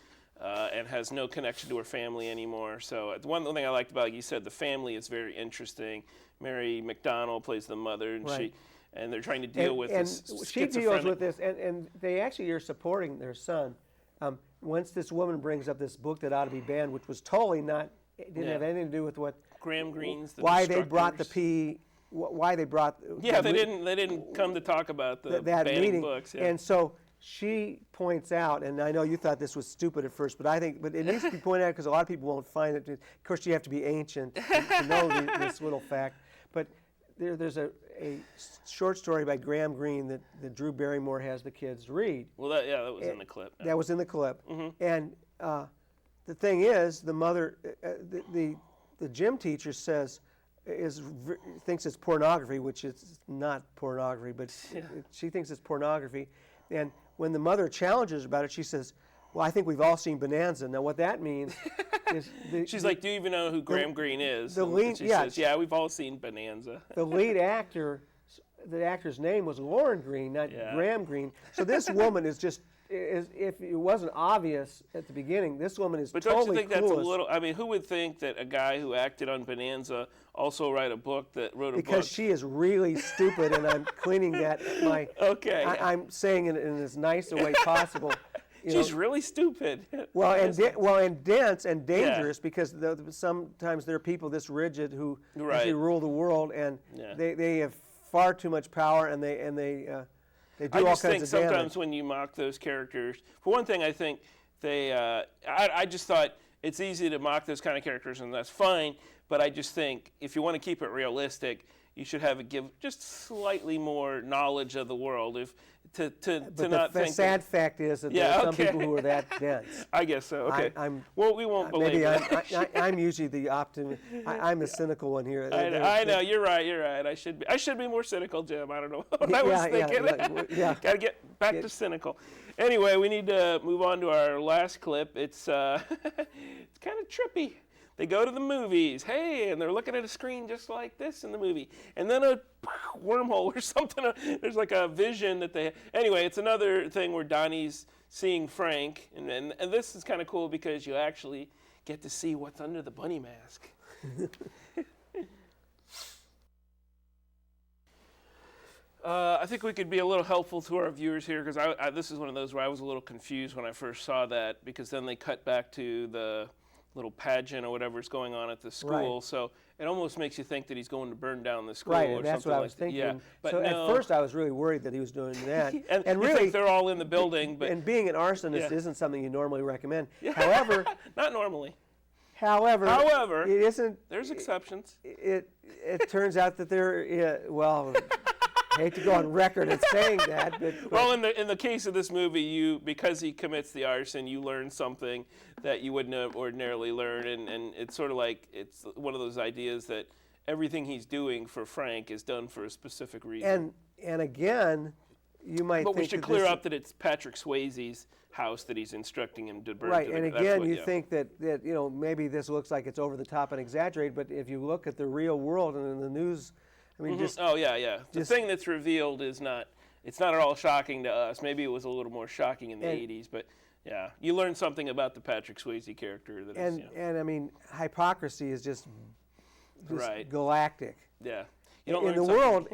And has no connection to her family anymore. So one thing I liked about, like you said, the family is very interesting. Mary McDonnell plays the mother, and they're trying to deal with this schizophrenic. She deals with this, and they actually are supporting their son. Once this woman brings up this book that ought to be banned, which was totally didn't have anything to do with what Graham Greene's why they brought the P. Why they brought? Yeah, they didn't come to talk about that banning meeting. Books. Yeah. And so she points out, and I know you thought this was stupid at first, but it needs to be pointed out because a lot of people won't find it. Of course, you have to be ancient to know this little fact. But there's a short story by Graham Greene that Drew Barrymore has the kids read. Well, that was in the clip. That was in the clip. Mm-hmm. And the thing is, the mother, the gym teacher thinks it's pornography, which is not pornography, but she thinks it's pornography. And when the mother challenges about it, she says, well, I think we've all seen Bonanza. Now, what that means is... She's like, do you even know who Graham Greene is? She says, yeah, we've all seen Bonanza. The lead actor, the actor's name was Lauren Greene, not Graham Greene. So this woman is just... if it wasn't obvious at the beginning, this woman is totally clueless. But don't you think that's a little... I mean, who would think that a guy who acted on Bonanza also wrote a book? Because she is really stupid, and I'm cleaning that. I'm saying it in as nice a way possible. She's really stupid. And dense and dangerous because sometimes there are people this rigid who actually rule the world, and they have far too much power, and they do all kinds of damage. I just think sometimes when you mock those characters, for one thing, I think I just thought it's easy to mock those kind of characters, and that's fine. But I just think if you want to keep it realistic, you should give just slightly more knowledge of the world. The sad fact is that there are some people who are that dense. I guess so. Okay. Well, we won't believe it. I'm usually the optimist. I'm the cynical one here. I know. You're right. I should be more cynical, Jim. I don't know what I was thinking. Got to get back to cynical. Anyway, we need to move on to our last clip. It's kind of trippy. They go to the movies, and they're looking at a screen just like this in the movie. And then a wormhole or something, there's like a vision that they... Anyway, it's another thing where Donnie's seeing Frank. And this is kind of cool because you actually get to see what's under the bunny mask. I think we could be a little helpful to our viewers here because this is one of those where I was a little confused when I first saw that because then they cut back to the little pageant or whatever's going on at the school. Right. So it almost makes you think that he's going to burn down the school or that's something what I was thinking. Yeah. But so at first I was really worried that he was doing that. and really, think they're all in the building. And being an arsonist isn't something you normally recommend. However... Not normally. However, it isn't... There's exceptions. It turns out that there... I hate to go on record as saying that, but well, in the case of this movie, because he commits the arson, you learn something that you wouldn't have ordinarily learn, and it's sort of like it's one of those ideas that everything he's doing for Frank is done for a specific reason. And again, you might. But we should clear up that it's Patrick Swayze's house that he's instructing him to burn. Right, and again, you think that maybe this looks like it's over the top and exaggerated, but if you look at the real world and in the news. I mean, The thing that's revealed it's not at all shocking to us. Maybe it was a little more shocking in the 80s, but you learn something about the Patrick Swayze character. And I mean, hypocrisy is just galactic. Yeah. In the world,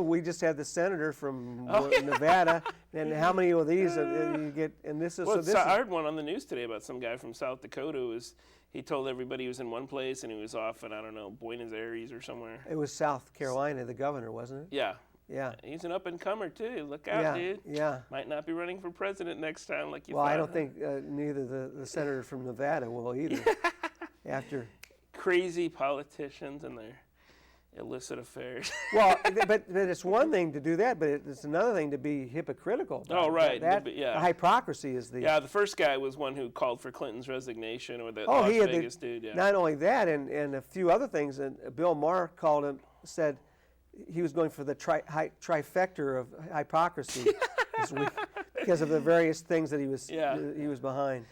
we just had the senator from Nevada And how many of these you get? And this is well. I heard one on the news today about some guy from South Dakota he told everybody he was in one place and he was off in, I don't know, Buenos Aires or somewhere. It was South Carolina, the governor, wasn't it? Yeah. Yeah. He's an up-and-comer, too. Look out, dude. Yeah. Might not be running for president next time like you thought. Well, I don't think neither the senator from Nevada will either. After crazy politicians and their illicit affairs. Well, but it's one thing to do that, but it's another thing to be hypocritical. Oh, right. The hypocrisy is the... Yeah, the first guy was one who called for Clinton's resignation, or the Las Vegas dude. Yeah. Not only that, and a few other things, and Bill Maher said he was going for the trifecta of hypocrisy because of the various things that he was behind.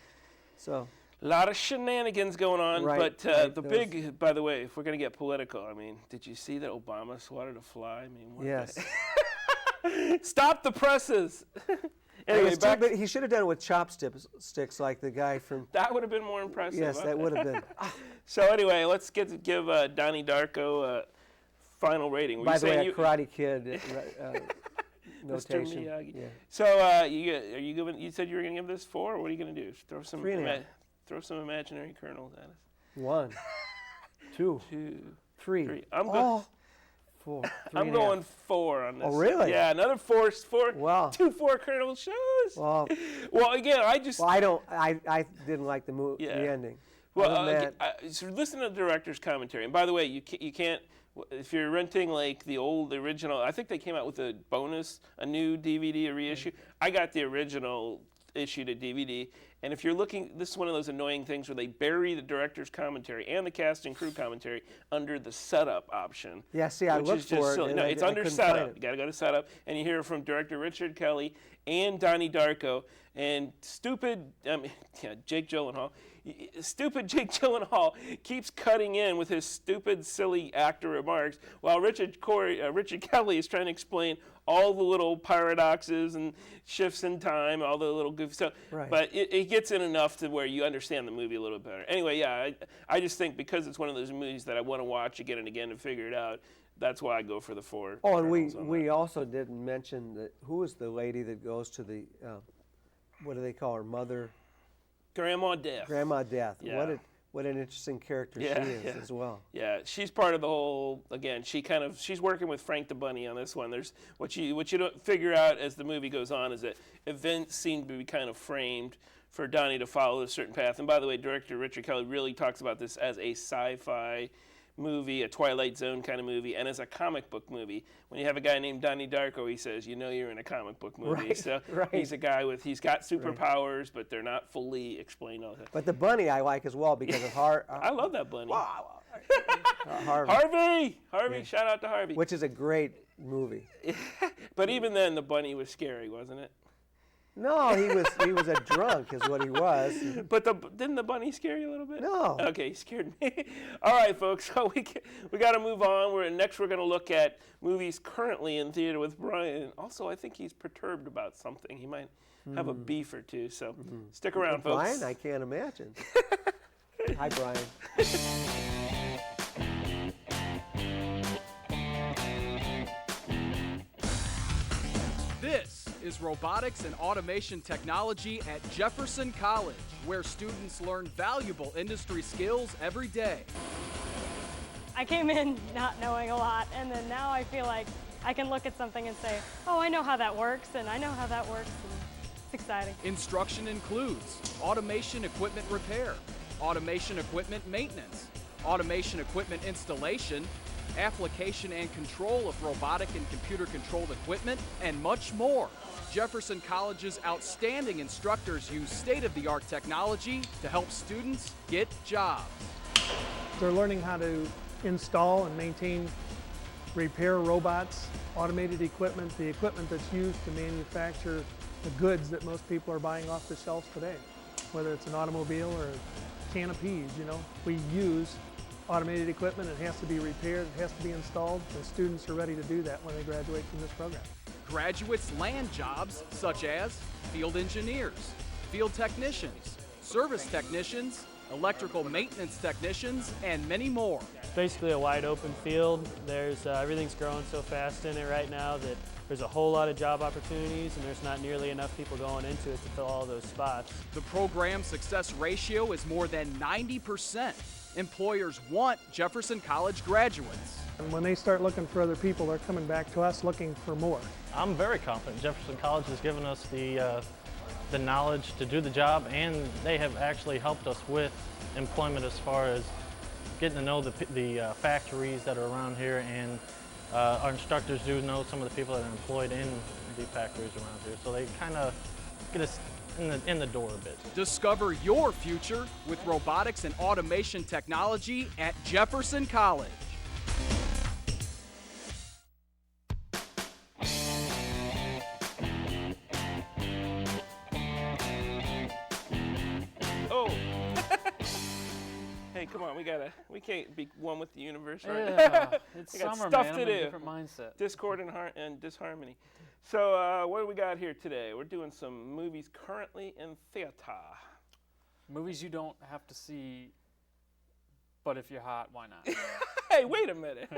So... A lot of shenanigans going on, but big, by the way, if we're going to get political, I mean, did you see that Obama swatted a fly? I mean, yes. Stop the presses. Anyway, he should have done it with chopsticks like the guy from... That would have been more impressive. Yes, that would have been. So anyway, let's give Donnie Darko a final rating. By the way, a Karate Kid notation. Mr. Miyagi. Yeah. So you said you were going to give this 4, or what are you going to do? Throw some imaginary kernels at us. 1, 2, 3. I'm going 4. I'm going 4 on this. Oh, really? Yeah, another 4. Wow. 2 4 kernel shows. Well, again, I didn't like the ending. Well, so listen to the director's commentary. And by the way, you can't. If you're renting like the original, I think they came out with a bonus, a new DVD, a reissue. I got the original issue to DVD. And if you're looking, this is one of those annoying things where they bury the director's commentary and the cast and crew commentary under the setup option. Yeah, see, I looked for it. No, it's under setup. You got to go to setup, and you hear from director Richard Kelly and Donnie Darko and Jake Gyllenhaal. Stupid Jake Gyllenhaal keeps cutting in with his stupid, silly actor remarks while Richard Kelly is trying to explain all the little paradoxes and shifts in time, all the little goofy stuff. Right. But it gets in enough to where you understand the movie a little bit better. Anyway, yeah, I just think because it's one of those movies that I want to watch again and again to figure it out, that's why I go for the 4. Oh, and we also didn't mention who was the lady that goes to the, what do they call her, mother? Grandma Death. Grandma Death. Yeah. What an interesting character she is as well. Yeah, she's part of the whole. Again, she's working with Frank the Bunny on this one. There's what you don't figure out as the movie goes on is that events seem to be kind of framed for Donnie to follow a certain path. And by the way, director Richard Kelly really talks about this as a sci-fi movie, a Twilight Zone kind of movie, and as a comic book movie. When you have a guy named Donnie Darko, he says, you know you're in a comic book movie. Right, so right. He's a guy he's got superpowers, but they're not fully explained all that. But the bunny I like as well because of I love that bunny. Wow. Harvey! Yeah. Shout out to Harvey. Which is a great movie. But even then, the bunny was scary, wasn't it? No, he was a drunk is what he was. But didn't the bunny scare you a little bit? No. Okay, he scared me. All right, folks, so we got to move on. Next we're going to look at movies currently in theater with Brian. Also, I think he's perturbed about something. He might have a beef or two, so stick around, folks. Brian, I can't imagine. Hi, Brian. This is Robotics and Automation Technology at Jefferson College, where students learn valuable industry skills every day. I came in not knowing a lot, and then now I feel like I can look at something and say, oh, I know how that works, and I know how that works, and it's exciting. Instruction includes automation equipment repair, automation equipment maintenance, automation equipment installation, application and control of robotic and computer-controlled equipment, and much more. Jefferson College's outstanding instructors use state-of-the-art technology to help students get jobs. They're learning how to install and maintain, repair robots, automated equipment, the equipment that's used to manufacture the goods that most people are buying off the shelves today. Whether it's an automobile or a can of peas, we use automated equipment. It has to be repaired, it has to be installed. The students are ready to do that when they graduate from this program. Graduates land jobs such as field engineers, field technicians, service technicians, electrical maintenance technicians, and many more. It's basically a wide open field. Everything's growing so fast in it right now that there's a whole lot of job opportunities, and there's not nearly enough people going into it to fill all those spots. The program's success ratio is more than 90%. Employers want Jefferson College graduates. And when they start looking for other people, they're coming back to us looking for more. I'm very confident. Jefferson College has given us the knowledge to do the job, and they have actually helped us with employment as far as getting to know the factories that are around here, and our instructors do know some of the people that are employed in the factories around here, so they kind of get us in the door a bit. Discover your future with robotics and automation technology at Jefferson College. Hey, come on, we can't be one with the universe, right? Yeah, it's we got summer, stuff man. to I'm do. in a different mindset. Discord and disharmony. So what do we got here today? We're doing some movies currently in theater. Movies you don't have to see, but if you're hot, why not? Hey, wait a minute.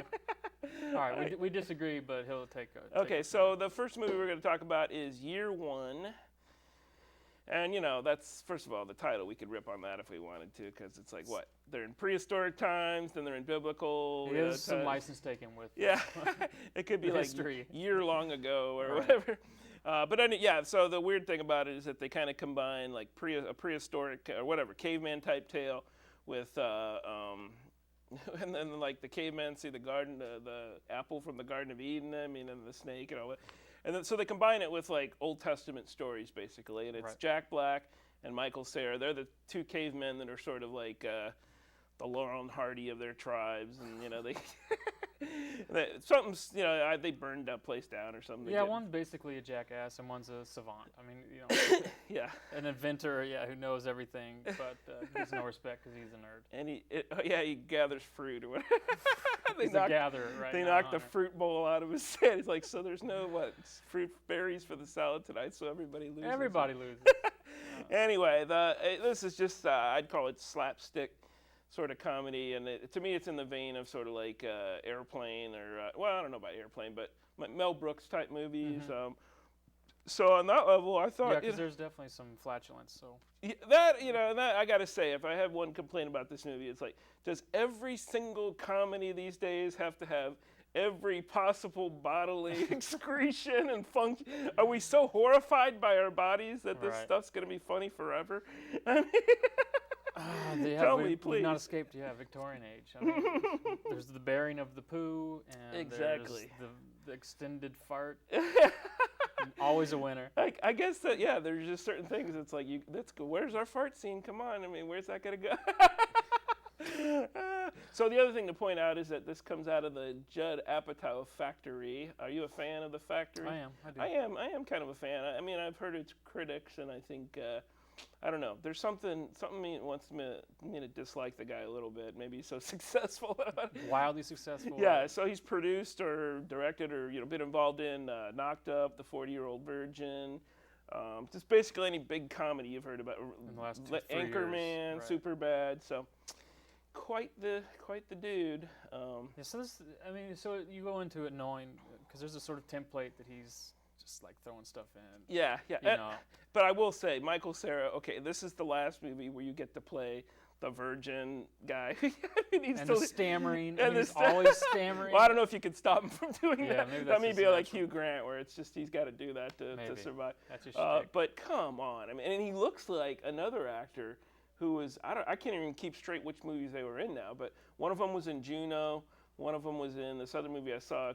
All right, we disagree, but he'll take a... Okay, so the first movie we're going to talk about is Year One. And, you know, that's, first of all, the title. We could rip on that if we wanted to, because it's like, what? They're in prehistoric times, then they're in biblical. It is some license taken with. Yeah, it could be like history. Year long ago or Right. whatever. Yeah, so the weird thing about it is that they kind of combine like a prehistoric or whatever, caveman type tale with, and then like the caveman see the apple from the Garden of Eden, and the snake and all that. And then, so they combine it with like Old Testament stories, basically, and it's Right. Jack Black and Michael Cera. They're the two cavemen that are sort of like the Laurel and Hardy of their tribes, and they burned that place down or something. Yeah, one's basically a jackass and one's a savant. I mean, yeah, an inventor, who knows everything, but gets no respect because he's a nerd. And he gathers fruit or whatever. He's a gatherer, right? They knocked the fruit bowl out of his head. He's like, so there's no fruit berries for the salad tonight, so everybody loses. Everybody loses. Anyway, this is just I'd call it slapstick sort of comedy, and to me it's in the vein of sort of like Airplane or I don't know about Airplane, but Mel Brooks type movies. Mm-hmm. So on that level, I thought because there's definitely some flatulence. So that I gotta say, if I have one complaint about this movie, it's like, does every single comedy these days have to have every possible bodily excretion and function? Are we so horrified by our bodies that this stuff's gonna be funny forever? I mean, tell me, please. We've not escaped Victorian age. I mean, there's the burying of the poo, and there's the extended fart. Always a winner. I guess that, there's just certain things. It's like, let's go. Where's our fart scene? Come on. I mean, where's that going to go? So the other thing to point out is that this comes out of the Judd Apatow factory. Are you a fan of the factory? I am. I am kind of a fan. I mean, I've heard its critics, and I think, I don't know. There's something wants me to dislike the guy a little bit. Maybe he's so successful. Wildly successful. Yeah, so he's produced or directed or been involved in Knocked Up, The 40-Year-Old Virgin, just basically any big comedy you've heard about. In the last Anchorman, years. Superbad. So quite the dude. So you go into it knowing, because there's a sort of template that he's just like throwing stuff in. Yeah. But I will say, Michael Cera, okay, this is the last movie where you get to play the virgin guy. He's stammering. He's always stammering. Well, I don't know if you could stop him from doing that. Maybe that may be like Hugh Grant, where it's just he's got to do that to survive. That's his shtick. But come on, I mean, and he looks like another actor who was I can't even keep straight which movies they were in now, but one of them was in Juno, one of them was in this other movie I saw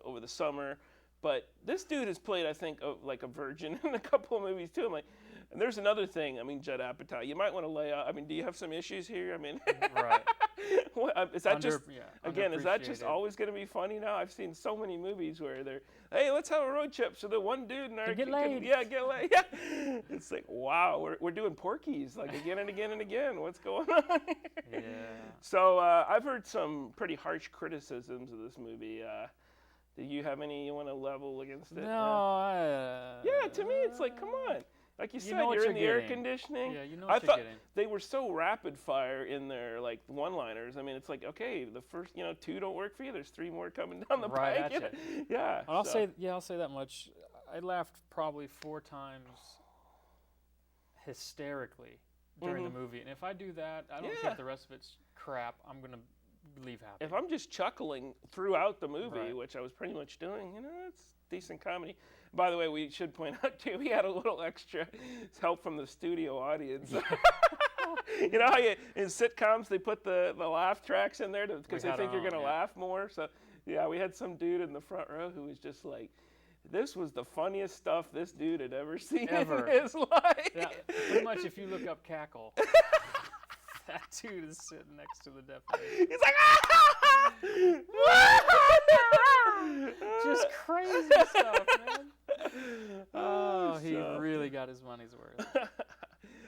over the summer. But this dude has played, I think, like a virgin in a couple of movies too. I'm like, and there's another thing. I mean, Judd Apatow. You might want to lay out. I mean, do you have some issues here? I mean, right. Is that is that just always going to be funny now? I've seen so many movies where they're, hey, let's have a road trip. So the one dude in our get laid. Get laid. Yeah. It's like, wow, we're doing Porky's like again and again and again. What's going on here? Yeah. So I've heard some pretty harsh criticisms of this movie. Do you have any you want to level against it? No. Yeah, to me it's like, come on. Like you said, know what you're in the you're air getting. conditioning. Yeah, you know I what you're thought getting. they were so rapid fire in their like one-liners. I mean, it's like, okay, the first 2 don't work for you. There's 3 more coming down the Right pike. at you. Yeah. I'll say that much. I laughed probably 4 times hysterically during the movie, and if I do that, I don't care if the rest of it's crap. I'm gonna leave happy. If I'm just chuckling throughout the movie, Right. which I was pretty much doing, it's decent comedy. By the way, we should point out too, we had a little extra help from the studio audience. You know how in sitcoms they put the laugh tracks in there because they think you're going to laugh more? So, yeah, we had some dude in the front row who was just like, this was the funniest stuff this dude had ever seen in his life. Yeah, pretty much if you look up cackle, that dude is sitting next to the definition. He's like, just crazy stuff, man. Oh, he really got his money's worth.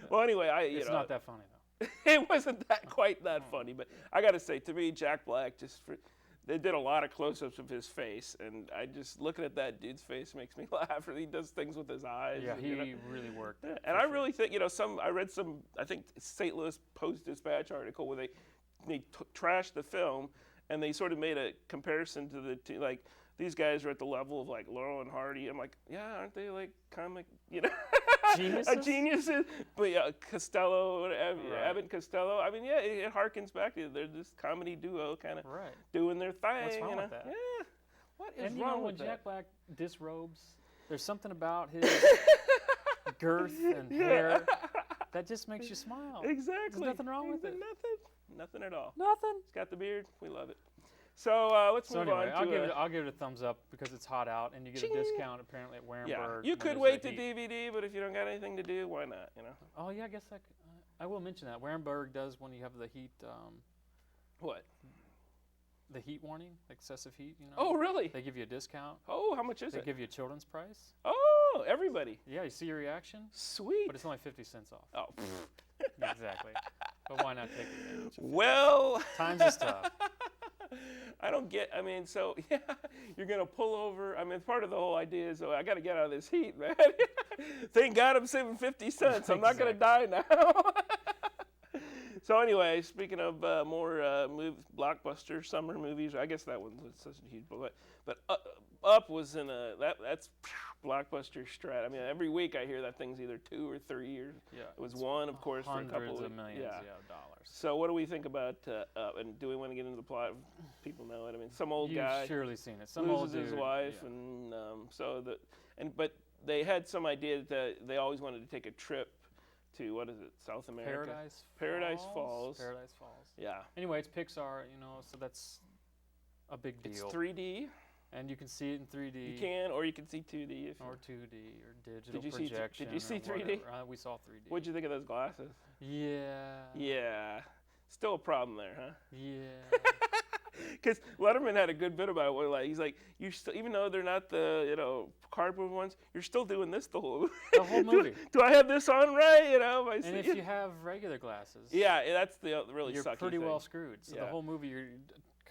Well, anyway, it's not that funny though. It wasn't quite that funny, but I got to say, to me, Jack Black they did a lot of close-ups of his face, and I just looking at that dude's face makes me laugh. He does things with his eyes. Yeah, he really worked. And I really think, I read I think St. Louis Post-Dispatch article where they trashed the film, and they sort of made a comparison to the two, like, these guys are at the level of like Laurel and Hardy. I'm like, yeah, aren't they like comic, geniuses? But yeah, Costello, Abbott and Costello. I mean, yeah, it harkens back to they're this comedy duo kind of doing their thing. What's wrong with that? Yeah. What is and wrong with when that? Jack Black disrobes, there's something about his girth and hair that just makes you smile. Exactly. There's nothing wrong with it. Nothing at all. Nothing. He's got the beard. We love it. So let's move on to I'll give it a thumbs up because it's hot out and you get a discount apparently at Warenberg. Yeah, you could wait to DVD, but if you don't got anything to do, why not? Oh yeah, I guess I will mention that Warenberg does when you have the heat. What? The heat warning, excessive heat. Oh really? They give you a discount. Oh, how much is it? They give you a children's price. Oh, everybody. Yeah, you see your reaction. Sweet. But it's only 50 cents off. Oh. Exactly. But why not take advantage? Well. Times is tough. I don't get, so yeah, you're going to pull over. Part of the whole idea is, I got to get out of this heat, man. Thank God I'm saving 50 cents. I'm not going to die now. So anyway, speaking of more blockbuster summer movies, I guess that one was such a huge, but Up was in that's blockbuster strat. Every week I hear that thing's either 2 or 3 years. Yeah, it was one, of course, for a couple hundreds of of millions of dollars. So what do we think about Up? And do we want to get into the plot? People know it. Some old guy. You've surely seen it. Some loses old dude, his wife, but they had some idea that they always wanted to take a trip to, what is it, South America? Paradise Falls. Yeah. Anyway, it's Pixar, so that's a big deal. It's 3D. And you can see it in 3D. You can, or you can see 2D. Or 2D, or digital projection. Did you see 3D? We saw 3D. What'd you think of those glasses? Yeah. Yeah. Still a problem there, huh? Yeah. Because Letterman had a good bit about it. He's like, even though they're not the cardboard ones, you're still doing this the whole movie. do I have this on right? And if you have regular glasses, yeah, that's the really you're sucky pretty thing. well screwed. So the whole movie you're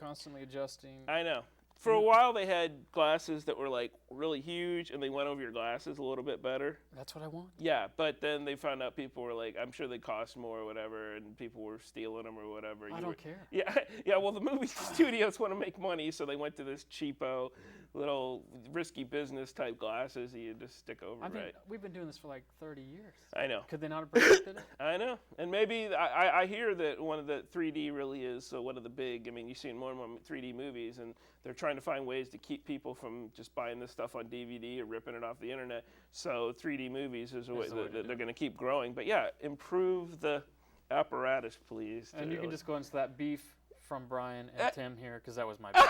constantly adjusting. I know. For a while, they had glasses that were like really huge, and they went over your glasses a little bit better. That's what I want. Yeah, but then they found out people were like, I'm sure they cost more or whatever, and people were stealing them or whatever. I don't care. Yeah. Well, the movie studios want to make money, so they went to this cheapo, little risky business type glasses that you just stick over. We've been doing this for like 30 years. I know. Could they not have predicted it? I know, and maybe I hear that one of the 3D really is one of the big. You've seen more and more 3D movies, and they're trying to find ways to keep people from just buying this stuff on DVD or ripping it off the internet. So 3D movies is a way that they're going to keep growing. But yeah, improve the apparatus, please. And you can just go into that beef from Brian and Tim here, because that was my beef.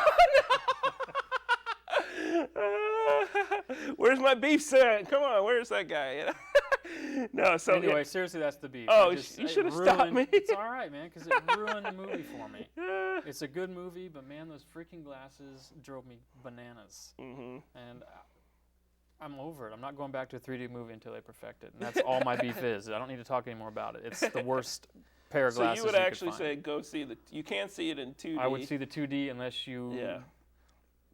Where's my beef set? Come on, where's that guy? No, so anyway, seriously, that's the beef. Oh, you should have stopped me. It's all right, man, because it ruined the movie for me. It's a good movie, but man, those freaking glasses drove me bananas. Mm-hmm. And I'm over it. I'm not going back to a 3D movie until they perfect it. And that's all my beef is. I don't need to talk anymore about it. It's the worst pair of glasses. So you would actually say go see you can't see it in 2D. I would see the 2D unless you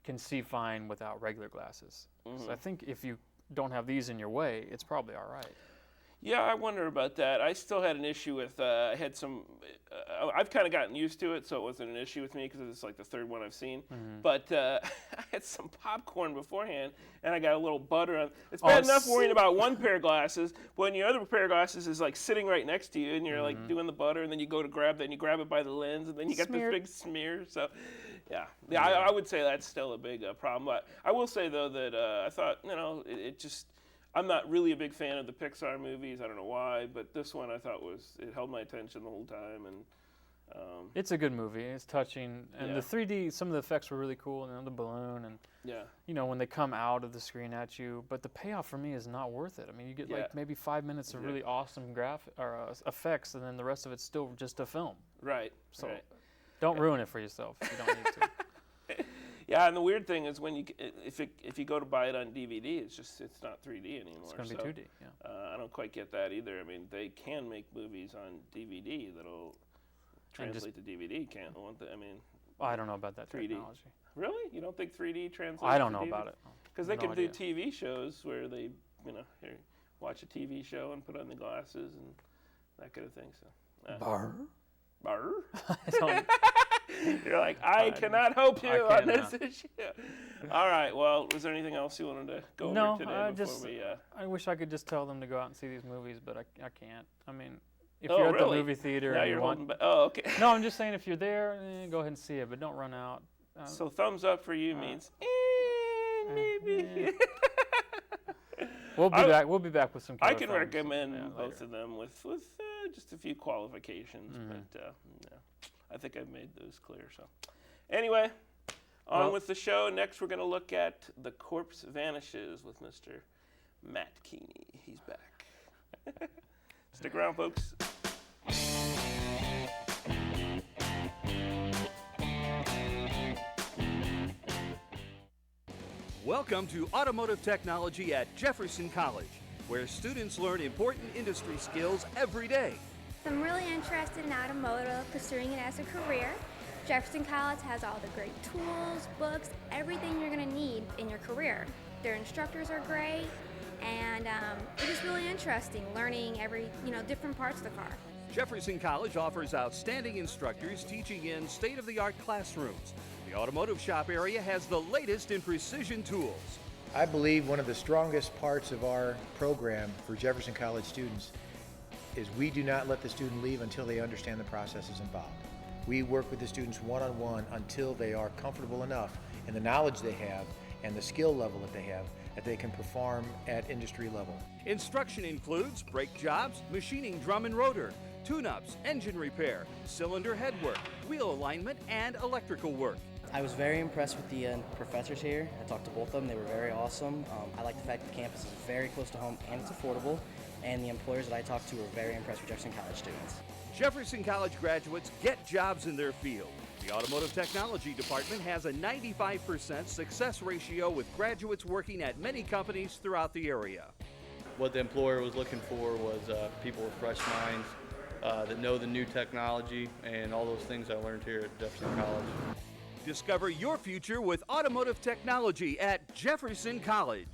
can see fine without regular glasses. Mm-hmm. So I think if you don't have these in your way, it's probably all right. Yeah, I wonder about that. I still had an issue with, I had some, I've kind of gotten used to it, so it wasn't an issue with me because it's like the third one I've seen. But I had some popcorn beforehand, and I got a little butter on. It's bad enough worrying about one pair of glasses, but when your other pair of glasses is like sitting right next to you, and you're like doing the butter, and then you go to grab that, and you grab it by the lens, and then you got this big smear. So, yeah, I would say that's still a big problem. But I will say, though, that I thought, it just, I'm not really a big fan of the Pixar movies. I don't know why, but this one I thought it held my attention the whole time. And it's a good movie. It's touching, and the 3D, some of the effects were really cool. The balloon, and when they come out of the screen at you. But the payoff for me is not worth it. I mean, you get like maybe 5 minutes of really awesome effects, and then the rest of it's still just a film. Right. So don't ruin it for yourself if you don't need to. Yeah, and the weird thing is when if you go to buy it on DVD, it's not 3D anymore. It's going to be 2D. Yeah. I don't quite get that either. I mean, they can make movies on DVD that'll translate to DVD. Can't I mean? I don't know about that 3D technology. Really? You don't think 3D translates? I don't know to DVD? about it. Because they can do TV shows where they, here, watch a TV show and put on the glasses and that kind of thing. So. Barr. You're like, I cannot help you on this issue. All right. Well, was there anything else you wanted to go over today before we? I wish I could just tell them to go out and see these movies, but I can't. I mean, if you're at the movie theater now and you're you want, okay. No, I'm just saying if you're there, go ahead and see it, but don't run out. So thumbs up for you means maybe. We'll be back. We'll be back with some. I can recommend both of them with just a few qualifications, but I think I've made those clear. So, anyway, on with the show. Next, we're going to look at The Corpse Vanishes with Mr. Matt Keeney. He's back. Stick around, folks. Welcome to Automotive Technology at Jefferson College, where students learn important industry skills every day. I'm really interested in automotive, pursuing it as a career. Jefferson College has all the great tools, books, everything you're going to need in your career. Their instructors are great, and it is really interesting learning different parts of the car. Jefferson College offers outstanding instructors teaching in state-of-the-art classrooms. The automotive shop area has the latest in precision tools. I believe one of the strongest parts of our program for Jefferson College students is we do not let the student leave until they understand the processes involved. We work with the students one-on-one until they are comfortable enough in the knowledge they have and the skill level that they have that they can perform at industry level. Instruction includes brake jobs, machining drum and rotor, tune-ups, engine repair, cylinder head work, wheel alignment, and electrical work. I was very impressed with the professors here. I talked to both of them. They were very awesome. I like the fact that the campus is very close to home and it's affordable. And the employers that I talked to were very impressed with Jefferson College students. Jefferson College graduates get jobs in their field. The Automotive Technology Department has a 95% success ratio with graduates working at many companies throughout the area. What the employer was looking for was people with fresh minds that know the new technology and all those things I learned here at Jefferson College. Discover your future with automotive technology at Jefferson College.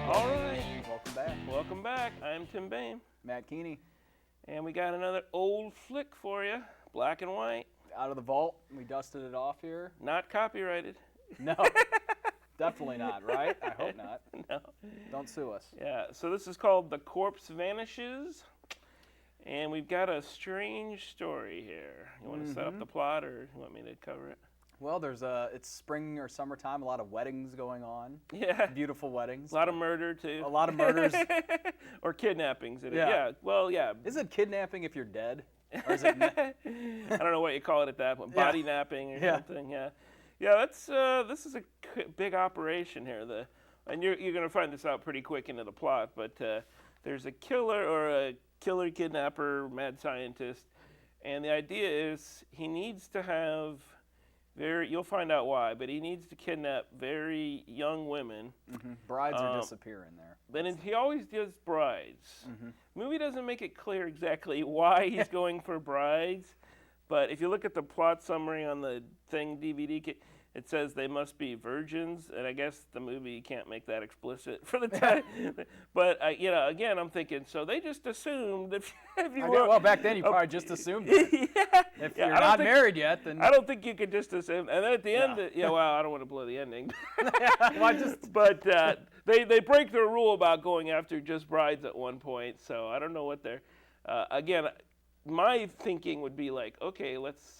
All right. Welcome back. Welcome back. I'm Tim Boehme. Matt Keeney. And we got another old flick for you. Black and white. Out of the vault. We dusted it off here. Not copyrighted. No. Definitely not, right? I hope not. No. Don't sue us. Yeah, so this is called The Corpse Vanishes. And we've got a strange story here. You want to set up the plot, or you want me to cover it? Well, it's spring or summertime, a lot of weddings going on. Yeah. Beautiful weddings. A lot of murder, too. A lot of murders. Or kidnappings. Yeah. Well, yeah. Is it kidnapping if you're dead? Or is it I don't know what you call it at that point. Body napping or something, yeah. Yeah, this is a big operation here. And you're going to find this out pretty quick into the plot, but there's a killer kidnapper, mad scientist, and the idea is he needs to have you'll find out why, but he needs to kidnap very young women. Brides are disappearing there. But he always does brides. Movie doesn't make it clear exactly why he's going for brides, But if you look at the plot summary on the thing DVD, it says they must be virgins, and I guess the movie can't make that explicit for the time. But again, I'm thinking, so they just assumed if you were well, back then you probably just assumed that. If you're not married yet, then I don't think you could just assume. And then at the end, well, I don't want to blow the ending. But they break their rule about going after just brides at one point. So I don't know what they're. Again, my thinking would be like, okay, let's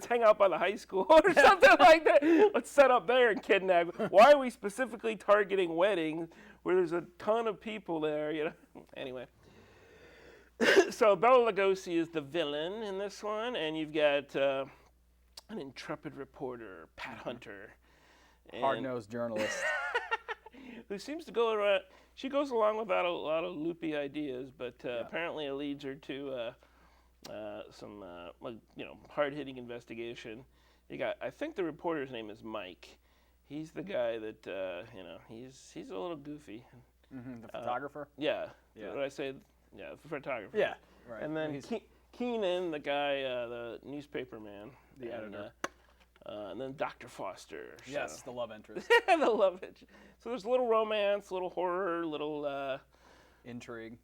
hang out by the high school or something like that. Let's set up there and kidnap. Why are we specifically targeting weddings where there's a ton of people there? Anyway. So Bela Lugosi is the villain in this one, and you've got an intrepid reporter, Pat Hunter. Hard-nosed journalist. Who seems to go around. She goes along with a lot of loopy ideas, but apparently it leads her to some hard-hitting investigation. You got, I think the reporter's name is Mike. He's the guy that he's a little goofy. Mm-hmm, the photographer. Yeah. What did I say? Yeah, the photographer. Yeah. Right. And then Keenan, the guy, the newspaper man, the editor. And then Dr. Foster. Yes, the love interest. The love interest. So there's a little romance, little horror, little intrigue,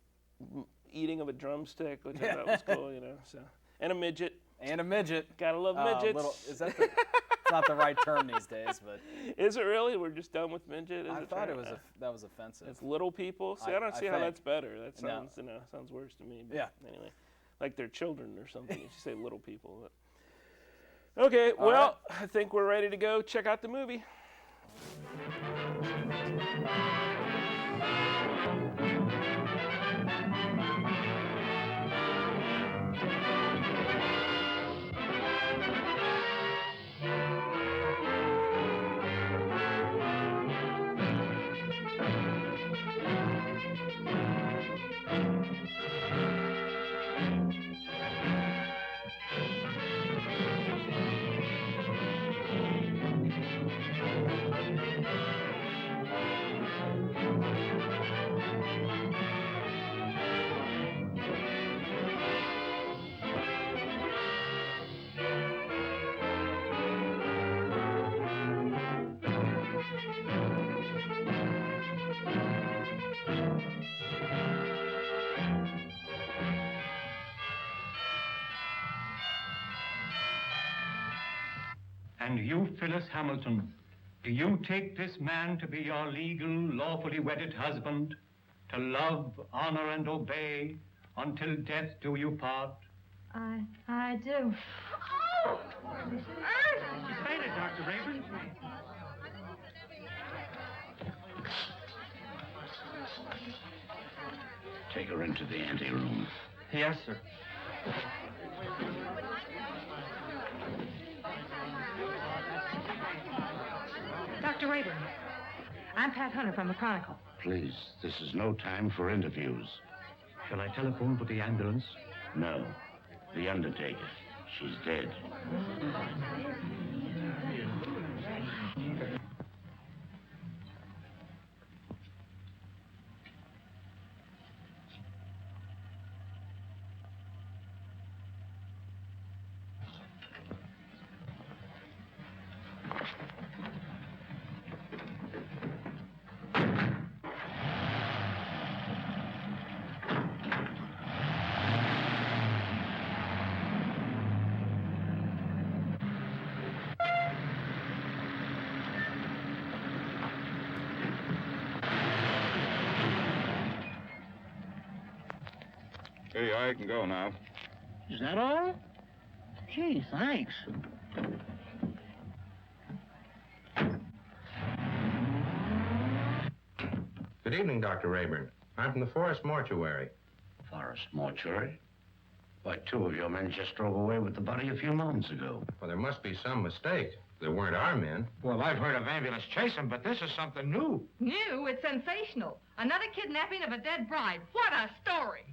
eating of a drumstick, which I thought was cool, So and a midget. And a midget. Gotta love midgets. Is that it's not the right term these days, but is it really? We're just done with midget. I thought it was that was offensive. It's little people. See, I don't see how that's better. That sounds sounds worse to me. But yeah. Anyway, like they're children or something. If you say little people. But. Okay, well, I think we're ready to go check out the movie. And you, Phyllis Hamilton, do you take this man to be your legal, lawfully wedded husband, to love, honor, and obey until death do you part? I do. Oh! You fainted, Dr. Rayburn. Take her into the anteroom. Yes, sir. Dr. Rayburn, I'm Pat Hunter from the Chronicle. Please, this is no time for interviews. Shall I telephone for the ambulance? No. The undertaker. She's dead. Hey, I can go now. Is that all? Gee, thanks. Good evening, Dr. Rayburn. I'm from the Forest Mortuary. Forest Mortuary? Why, two of your men just drove away with the body a few moments ago. Well, there must be some mistake. They weren't our men. Well, I've heard of ambulance chasing, but this is something new. New? It's sensational. Another kidnapping of a dead bride. What a story!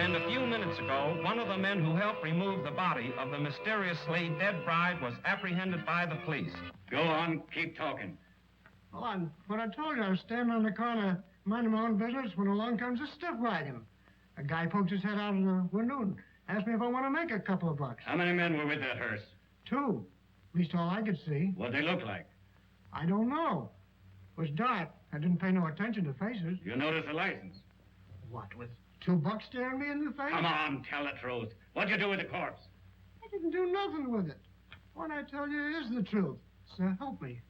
And a few minutes ago, one of the men who helped remove the body of the mysteriously dead bride was apprehended by the police. Go on, keep talking. Well, what I told you, I was standing on the corner minding my own business when along comes a stiff wagon. A guy poked his head out of the window and asked me if I want to make a couple of bucks. How many men were with that hearse? 2. At least all I could see. What'd they look like? I don't know. It was dark. I didn't pay no attention to faces. You noticed the license? What, with $2 staring me in the face? Come on, tell the truth. What'd you do with the corpse? I didn't do nothing with it. What I tell you is the truth. So help me.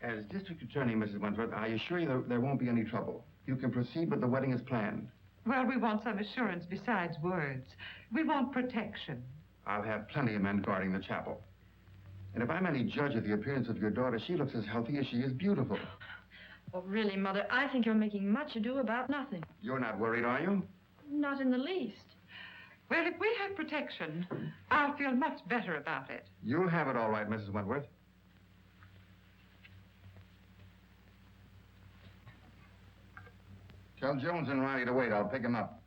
As District Attorney, Mrs. Wentworth, I assure you there won't be any trouble. You can proceed with the wedding as planned. Well, we want some assurance besides words. We want protection. I'll have plenty of men guarding the chapel. And if I'm any judge of the appearance of your daughter, she looks as healthy as she is beautiful. Oh, really, Mother, I think you're making much ado about nothing. You're not worried, are you? Not in the least. Well, if we have protection, I'll feel much better about it. You'll have it all right, Mrs. Wentworth. Tell Jones and Riley to wait. I'll pick him up.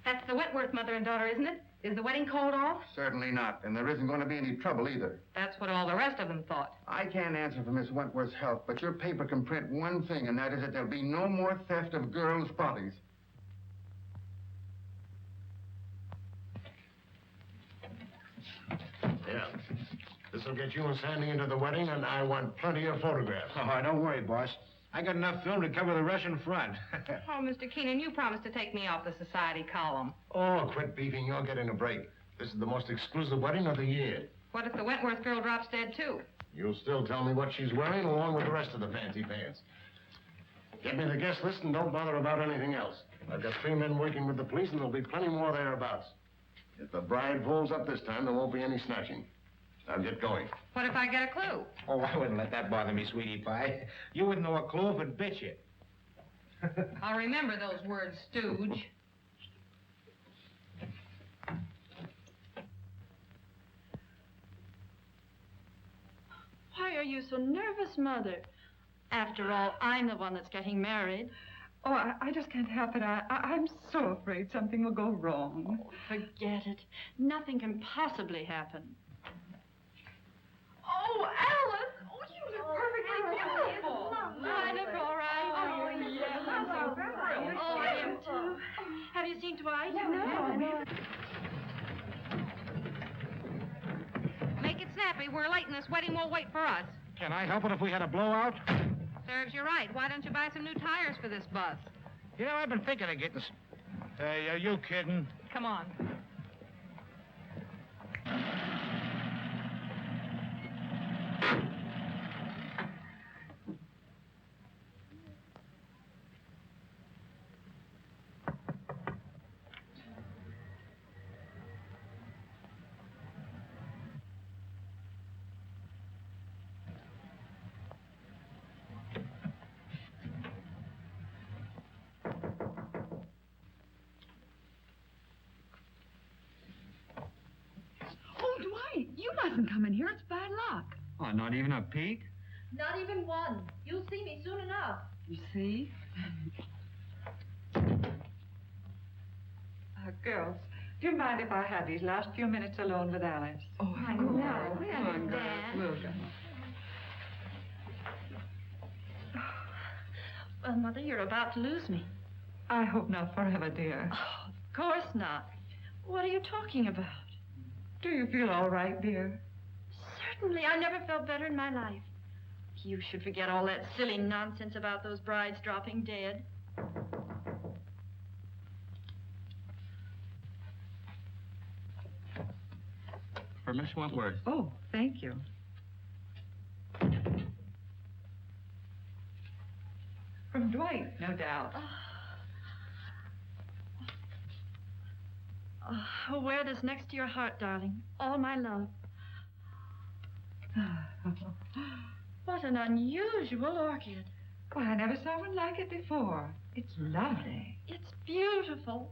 That's the Wentworth mother and daughter, isn't it? Is the wedding called off? Certainly not. And there isn't going to be any trouble either. That's what all the rest of them thought. I can't answer for Miss Wentworth's health, but your paper can print one thing, and that is that there'll be no more theft of girls' bodies. Yeah. This'll get you and Sandy into the wedding, and I want plenty of photographs. Oh, don't worry, boss. I got enough film to cover the Russian front. Oh, Mr. Keenan, you promised to take me off the society column. Oh, quit beefing. You're getting a break. This is the most exclusive wedding of the year. What if the Wentworth girl drops dead, too? You'll still tell me what she's wearing, along with the rest of the fancy pants. Get me the guest list and don't bother about anything else. I've got 3 men working with the police, and there'll be plenty more thereabouts. If the bride pulls up this time, there won't be any snatching. Now get going. What if I get a clue? Oh, I wouldn't let that bother me, sweetie pie. You wouldn't know a clue if it bit you. I'll remember those words, stooge. Why are you so nervous, Mother? After all, I'm the one that's getting married. Oh, I just can't help it. I'm so afraid something will go wrong. Oh, forget it. Nothing can possibly happen. Oh, Alice! Oh, you look perfectly beautiful. I look all right. Oh, yes. I'm so thrilled. Oh, I am too. Have you seen Dwight? No. Make it snappy. We're late and this wedding won't wait for us. Can I help it if we had a blowout? Serves you right. Why don't you buy some new tires for this bus? You know, I've been thinking of getting... Hey, are you kidding? Come on. You mustn't come in here. It's bad luck. Oh, not even a peek? Not even one. You'll see me soon enough. You see? Girls, do you mind if I have these last few minutes alone with Alice? Oh, I know. We understand. We'll go. Well, Mother, you're about to lose me. I hope not forever, dear. Oh, of course not. What are you talking about? Do you feel all right, dear? Certainly. I never felt better in my life. You should forget all that silly nonsense about those brides dropping dead. For Miss Wentworth. Oh, thank you. From Dwight, no doubt. Oh, wear this next to your heart, darling. All my love. What an unusual orchid. Well, I never saw one like it before. It's lovely. It's beautiful.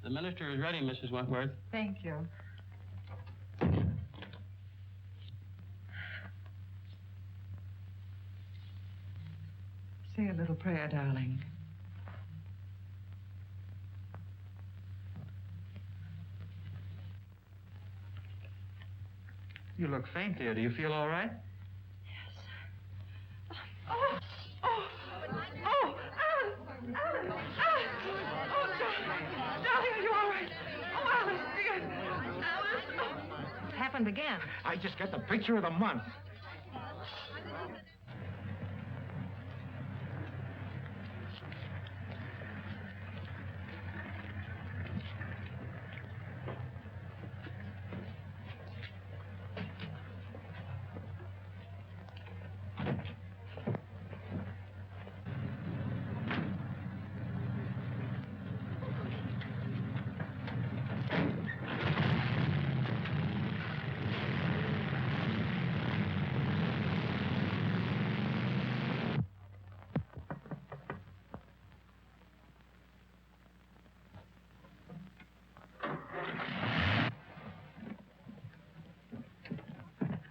The minister is ready, Mrs. Wentworth. Thank you. Say a little prayer, darling. You look faint, dear. Do you feel all right? Oh, Alice! Alice! Oh, darling, are you all right? Oh, Alice, dear. Alice! Oh. It happened again. I just got the picture of the month.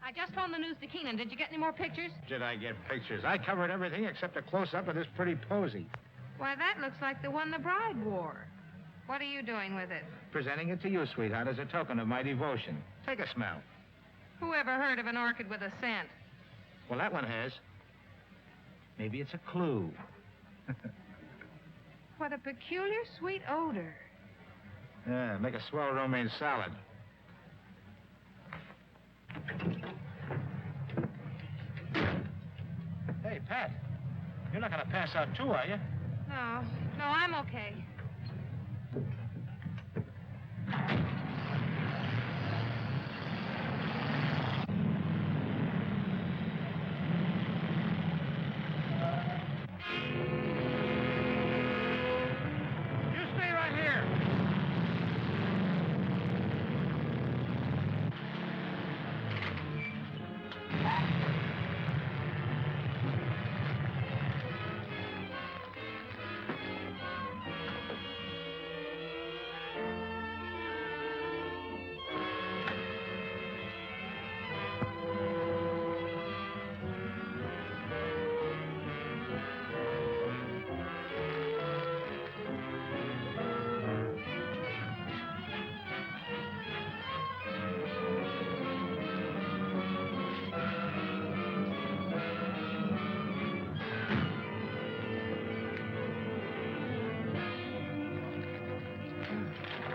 I just phoned the news to Keenan. Did you get any more pictures? Did I get pictures? I covered everything except a close-up of this pretty posy. Why, that looks like the one the bride wore. What are you doing with it? Presenting it to you, sweetheart, as a token of my devotion. Take a smell. Who ever heard of an orchid with a scent? Well, that one has. Maybe it's a clue. What a peculiar sweet odor. Yeah, make a swell romaine salad. Hey, Pat, you're not going to pass out too, are you? No, I'm okay. You stay right here.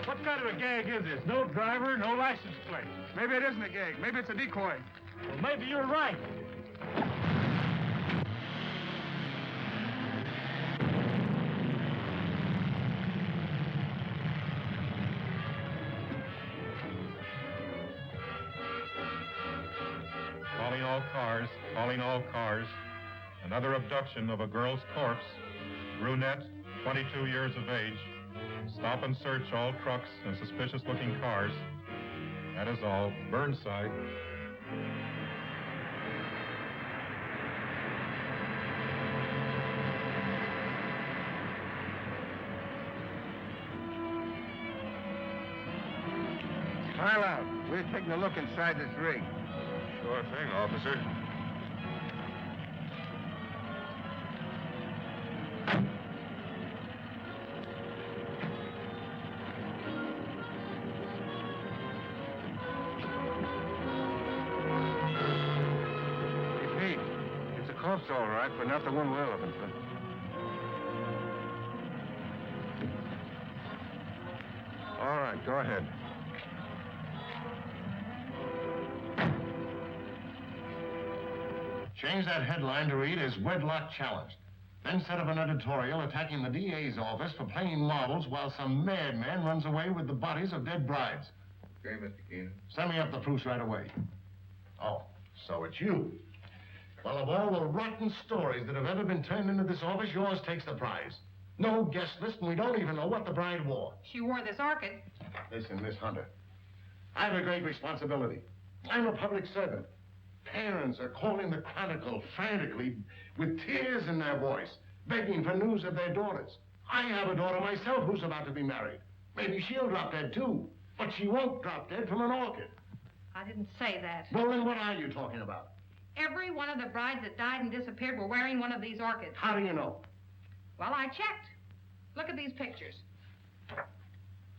What kind of a gag is this? No driver, no license plate. Maybe it isn't a gag. Maybe it's a decoy. Well, maybe you're right. Calling all cars, calling all cars. Another abduction of a girl's corpse. Brunette, 22 years of age. Stop and search all trucks and suspicious-looking cars. That is all. Burnside. Smile out. We're taking a look inside this rig. Sure thing, officer. Corpse, all right, but not the one we're looking for. All right, go ahead. Change that headline to read as Wedlock Challenged. Then set up an editorial attacking the DA's office for playing marbles while some madman runs away with the bodies of dead brides. Okay, Mr. Keenan. Send me up the proofs right away. Oh, so it's you. Well, of all the rotten stories that have ever been turned into this office, yours takes the prize. No guest list, and we don't even know what the bride wore. She wore this orchid. Listen, Miss Hunter, I have a great responsibility. I'm a public servant. Parents are calling the Chronicle frantically with tears in their voice, begging for news of their daughters. I have a daughter myself who's about to be married. Maybe she'll drop dead, too. But she won't drop dead from an orchid. I didn't say that. Well, then what are you talking about? Every one of the brides that died and disappeared were wearing one of these orchids. How do you know? Well, I checked. Look at these pictures.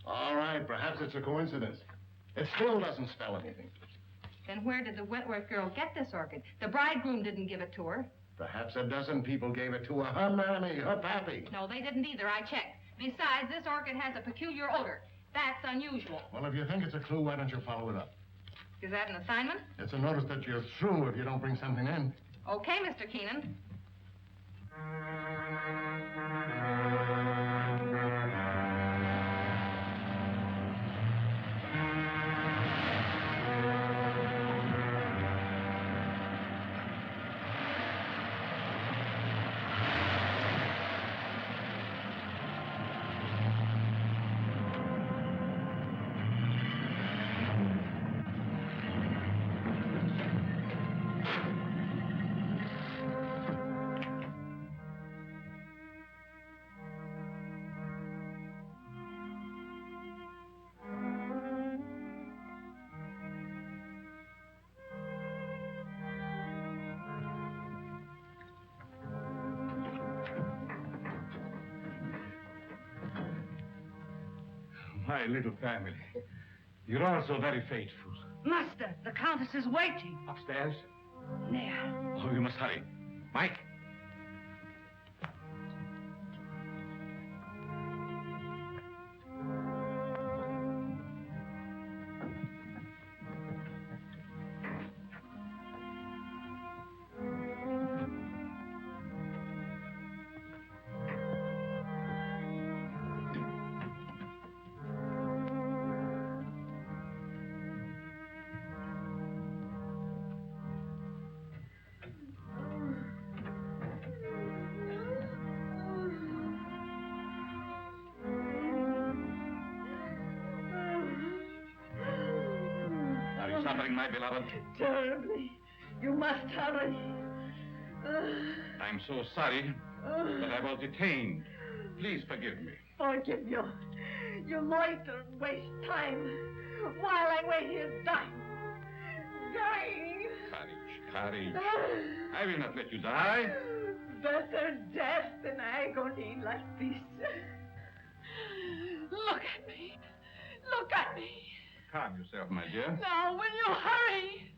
All right, perhaps it's a coincidence. It still doesn't spell anything. Then where did the Wentworth girl get this orchid? The bridegroom didn't give it to her. Perhaps a dozen people gave it to her. Her mammy, her pappy. No, they didn't either. I checked. Besides, this orchid has a peculiar odor. That's unusual. Well, if you think it's a clue, why don't you follow it up? Is that an assignment? It's a notice that you're through if you don't bring something in. Okay, Mr. Keenan. My little family. You're all so very faithful. Master, the Countess is waiting. Upstairs? There. Oh, you must hurry. Mike? Suffering, my beloved? Terribly. You must hurry. I'm so sorry that I was detained. Please forgive me. Forgive you. You loiter and waste time while I wait here dying. Dying. Courage. I will not let you die. Better death than agony like this. Look at me. Look at me. Calm yourself, my dear. Now, will you hurry?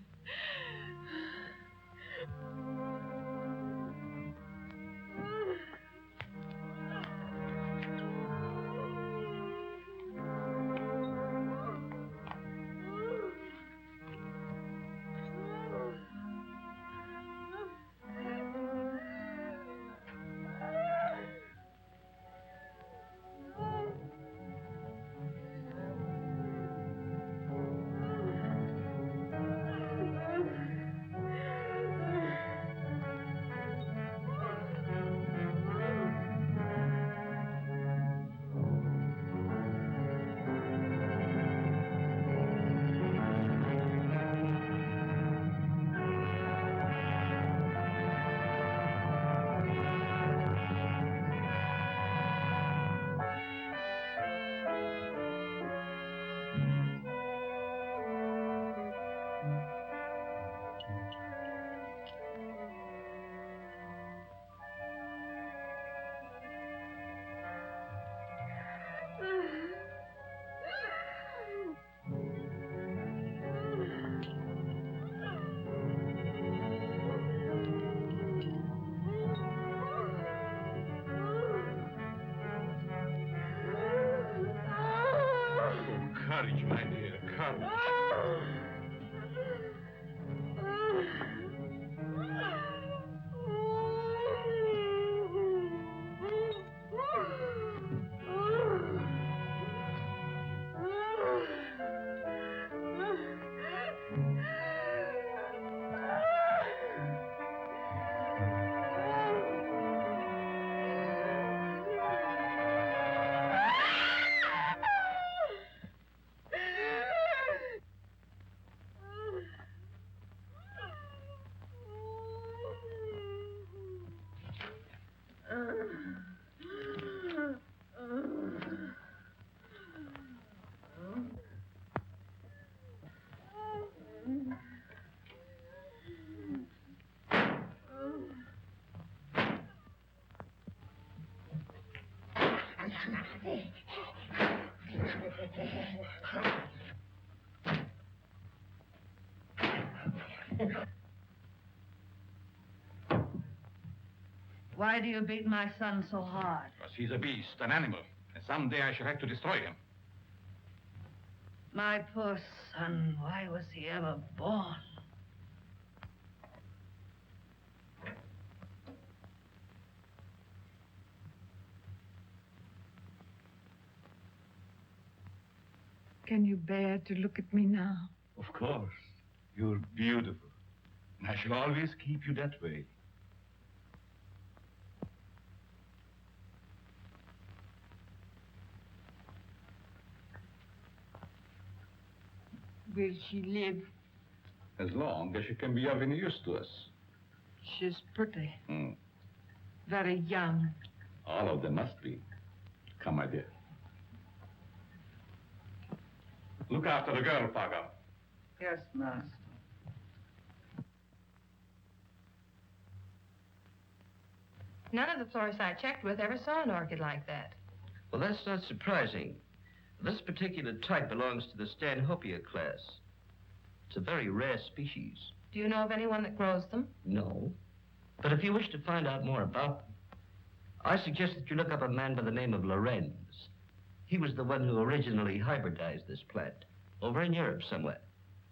Courage, my dear, courage. Why do you beat my son so hard? Because he's a beast, an animal, and someday I shall have to destroy him. My poor son, why was he ever born? Can you bear to look at me now? Of course. You're beautiful. And I shall always keep you that way. Will she live? As long as she can be of any use to us. She's pretty. Very young. All of them must be. Come, my dear. Look after the girl, Paga. Yes, master. None of the florists I checked with ever saw an orchid like that. Well, that's not surprising. This particular type belongs to the Stanhopea class. It's a very rare species. Do you know of anyone that grows them? No. But if you wish to find out more about them, I suggest that you look up a man by the name of Lorenz. He was the one who originally hybridized this plant, over in Europe somewhere.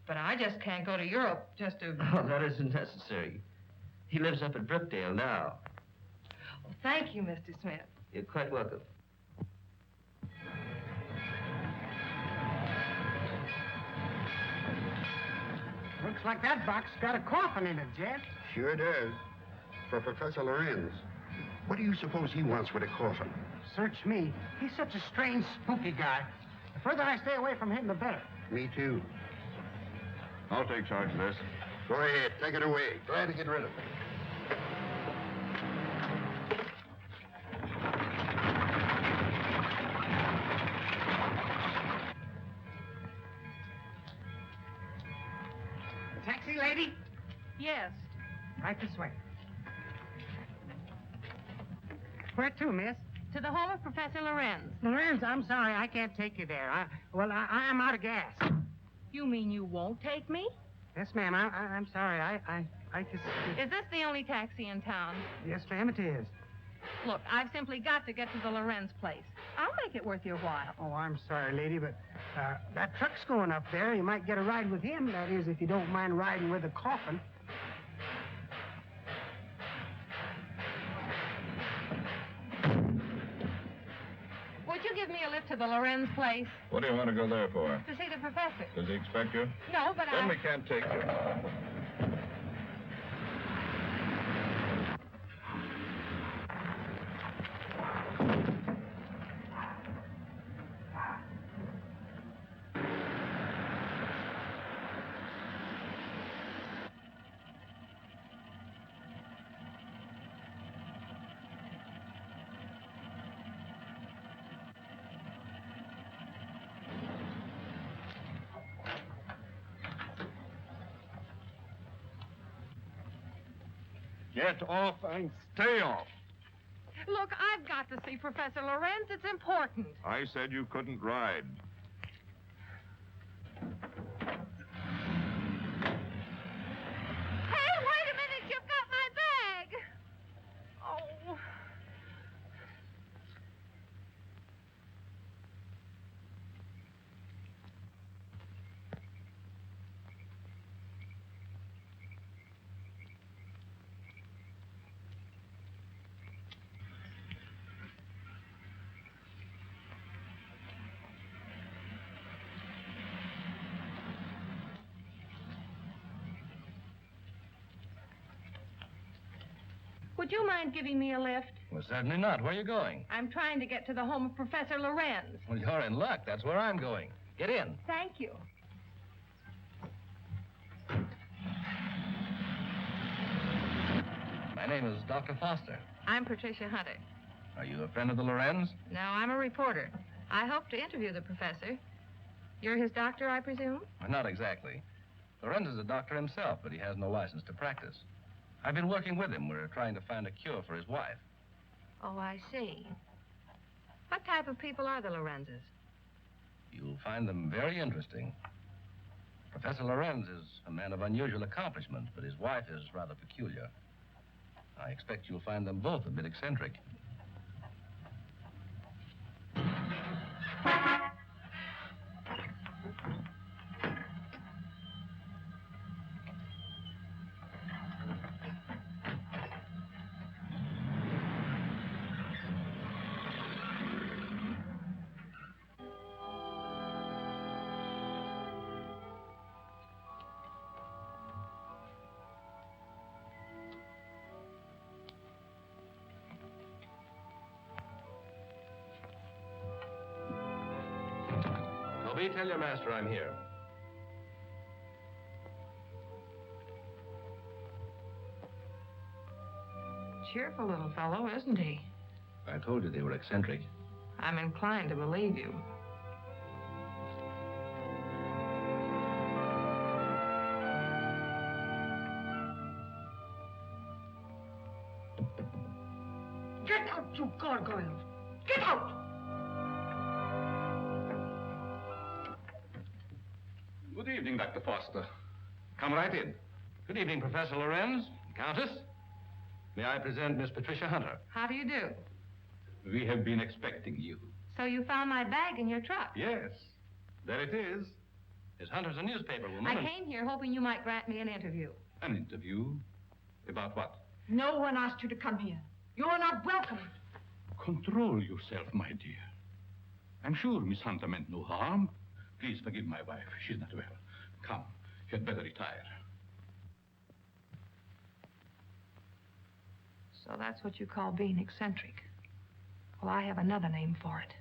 But I just can't go to Europe just to... Oh, that isn't necessary. He lives up at Brookdale now. Well, thank you, Mr. Smith. You're quite welcome. Looks like that box got a coffin in it, Jet. Sure does. For Professor Lorenz. What do you suppose he wants with a coffin? Search me. He's such a strange, spooky guy. The further I stay away from him, the better. Me too. I'll take charge of this. Go ahead, take it away. Glad to get rid of it. Taxi, lady? Yes. Right this way. Where to, miss? To the home of Professor Lorenz. Lorenz, I'm sorry, I can't take you there. I'm out of gas. You mean you won't take me? Yes, ma'am. I'm sorry. I just... Is this the only taxi in town? Yes, ma'am, it is. Look, I've simply got to get to the Lorenz place. I'll make it worth your while. Oh, I'm sorry, lady, but that truck's going up there. You might get a ride with him. That is, if you don't mind riding with a coffin. Would you give me a lift to the Lorenz place? What do you want to go there for? To see the professor. Does he expect you? No, but Then we can't take you. Get off and stay off. Look, I've got to see Professor Lorenz. It's important. I said you couldn't ride. Hey, wait a minute. You've got my bag. Oh. Would you mind giving me a lift? Well, certainly not. Where are you going? I'm trying to get to the home of Professor Lorenz. Well, you're in luck. That's where I'm going. Get in. Thank you. My name is Dr. Foster. I'm Patricia Hunter. Are you a friend of the Lorenz? No, I'm a reporter. I hope to interview the professor. You're his doctor, I presume? Well, not exactly. Lorenz is a doctor himself, but he has no license to practice. I've been working with him. We're trying to find a cure for his wife. Oh, I see. What type of people are the Lorenzes? You'll find them very interesting. Professor Lorenz is a man of unusual accomplishment, but his wife is rather peculiar. I expect you'll find them both a bit eccentric. Toby, tell your master I'm here. Cheerful little fellow, isn't he? I told you they were eccentric. I'm inclined to believe you. Get out, you gargoyles! Get out! Good evening, Dr. Foster. Come right in. Good evening, Professor Lorenz, Countess. May I present Miss Patricia Hunter? How do you do? We have been expecting you. So you found my bag in your truck? Yes, there it is. Miss Hunter's a newspaper woman. I came here hoping you might grant me an interview. An interview? About what? No one asked you to come here. You are not welcome. Control yourself, my dear. I'm sure Miss Hunter meant no harm. Please forgive my wife. She's not well. Come, you had better retire. So that's what you call being eccentric. Well, I have another name for it.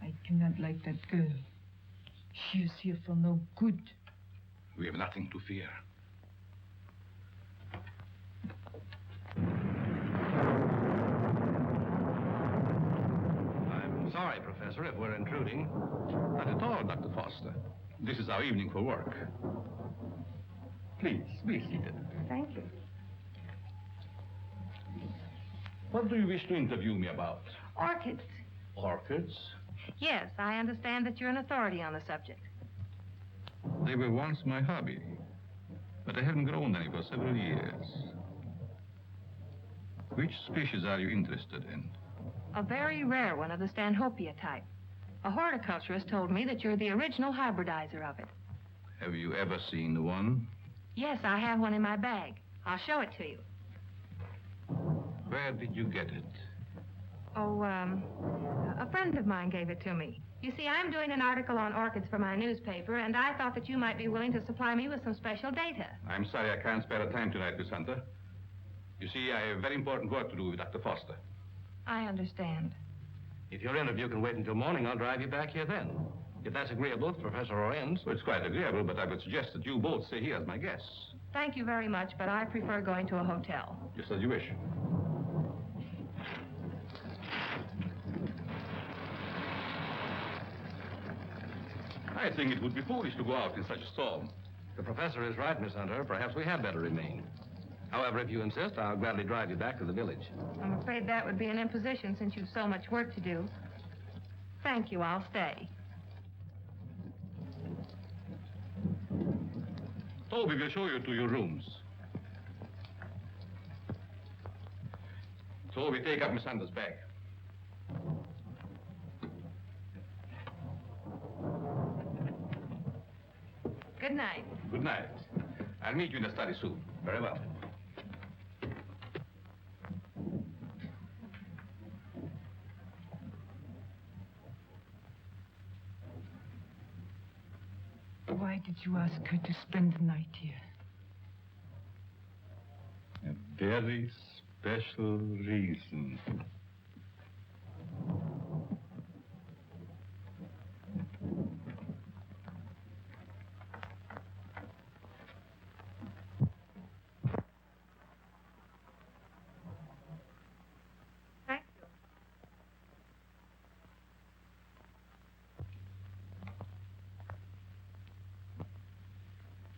I cannot like that girl. She is here for no good. We have nothing to fear. I'm sorry, Professor, if we're intruding. Not at all, Dr. Foster. This is our evening for work. Please, be seated. Thank you. What do you wish to interview me about? Orchids. Orchids? Yes, I understand that you're an authority on the subject. They were once my hobby, but I haven't grown any for several years. Which species are you interested in? A very rare one of the Stanhopea type. A horticulturist told me that you're the original hybridizer of it. Have you ever seen one? Yes, I have one in my bag. I'll show it to you. Where did you get it? Oh, a friend of mine gave it to me. You see, I'm doing an article on orchids for my newspaper, and I thought that you might be willing to supply me with some special data. I'm sorry I can't spare the time tonight, Miss Hunter. You see, I have very important work to do with Dr. Foster. I understand. If your interview can wait until morning, I'll drive you back here then. If that's agreeable to Professor Lorenz. Well, it's quite agreeable, but I would suggest that you both stay here as my guests. Thank you very much, but I prefer going to a hotel. Just as you wish. I think it would be foolish to go out in such a storm. The professor is right, Miss Hunter. Perhaps we had better remain. However, if you insist, I'll gladly drive you back to the village. I'm afraid that would be an imposition since you've so much work to do. Thank you, I'll stay. Toby will show you to your rooms. Toby, take up Miss Hunter's bag. Good night. Good night. I'll meet you in the study soon. Very well. Why did you ask her to spend the night here? A very special reason.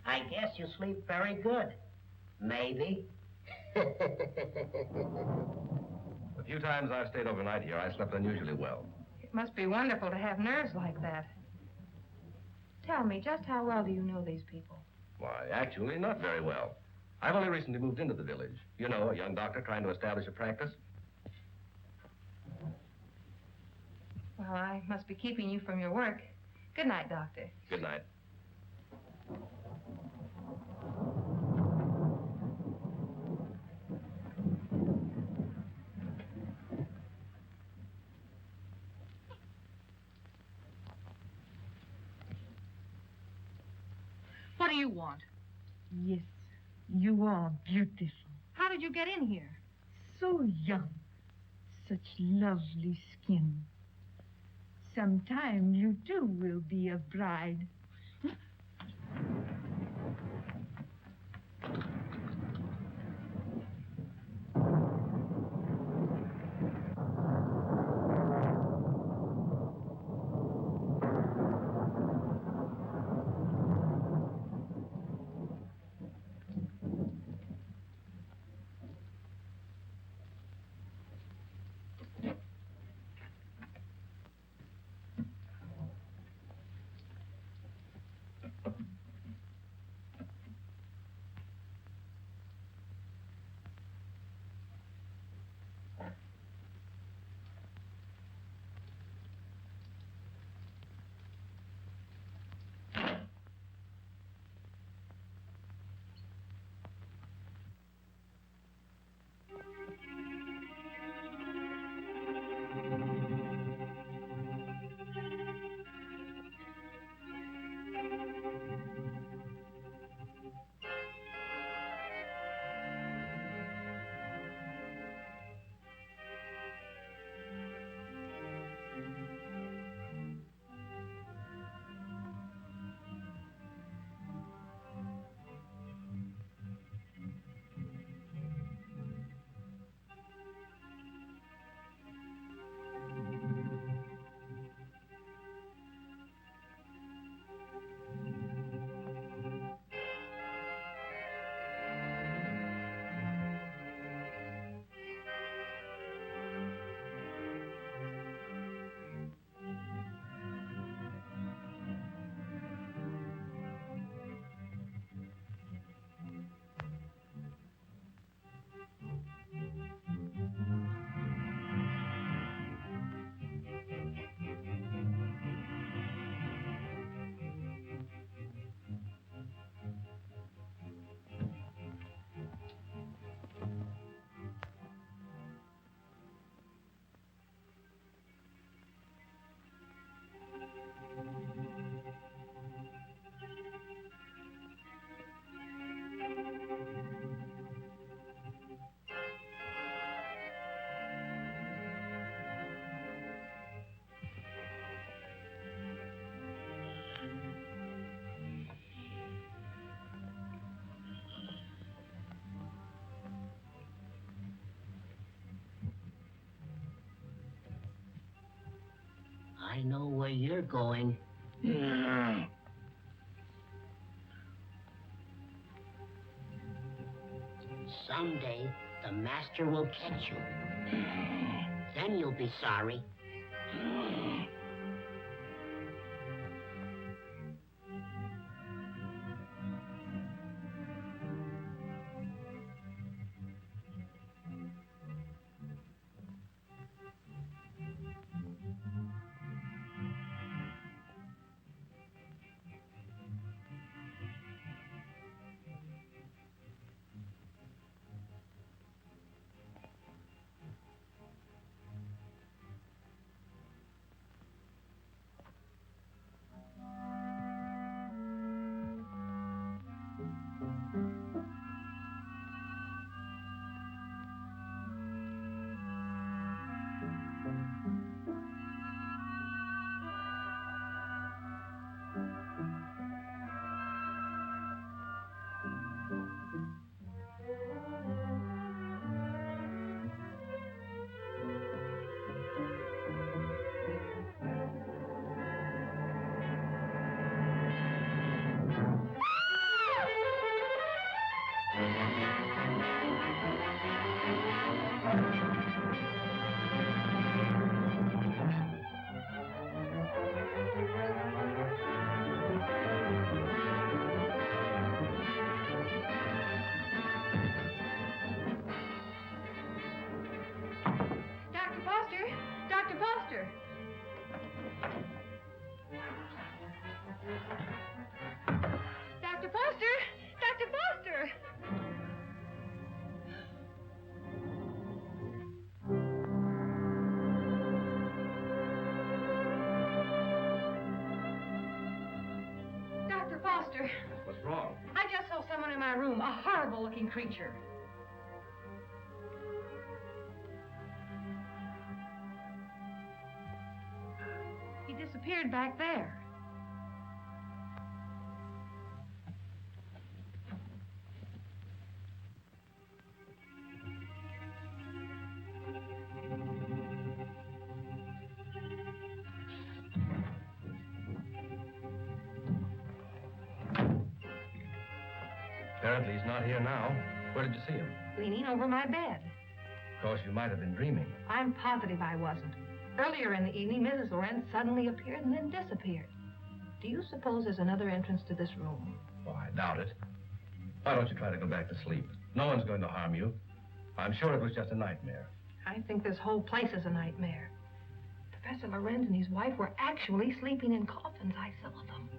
I guess you sleep very good. Maybe. The few times I've stayed overnight here, I slept unusually well. Must be wonderful to have nerves like that. Tell me, just how well do you know these people? Why, actually, not very well. I've only recently moved into the village. You know, a young doctor trying to establish a practice. Well, I must be keeping you from your work. Good night, Doctor. Good night. What do you want? Yes, you are beautiful. How did you get in here? So young. Such lovely skin. Sometime you too will be a bride. I know where you're going. Someday, the master will catch you. Then you'll be sorry. my room, a horrible-looking creature. He disappeared back there. Apparently he's not here now. Where did you see him? Leaning over my bed. Of course, you might have been dreaming. I'm positive I wasn't. Earlier in the evening, Mrs. Lorenz suddenly appeared and then disappeared. Do you suppose there's another entrance to this room? Oh, I doubt it. Why don't you try to go back to sleep? No one's going to harm you. I'm sure it was just a nightmare. I think this whole place is a nightmare. Professor Lorenz and his wife were actually sleeping in coffins. I saw them.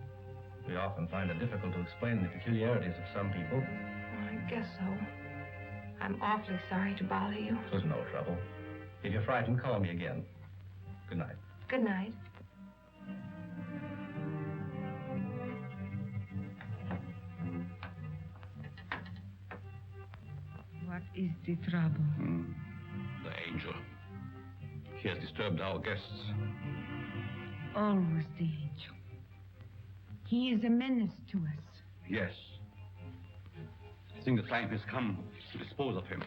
We often find it difficult to explain the peculiarities of some people. I guess so. I'm awfully sorry to bother you. It was no trouble. If you're frightened, call me again. Good night. Good night. What is the trouble? The angel. He has disturbed our guests. Always the angel. He is a menace to us. Yes. I think the time has come to dispose of him.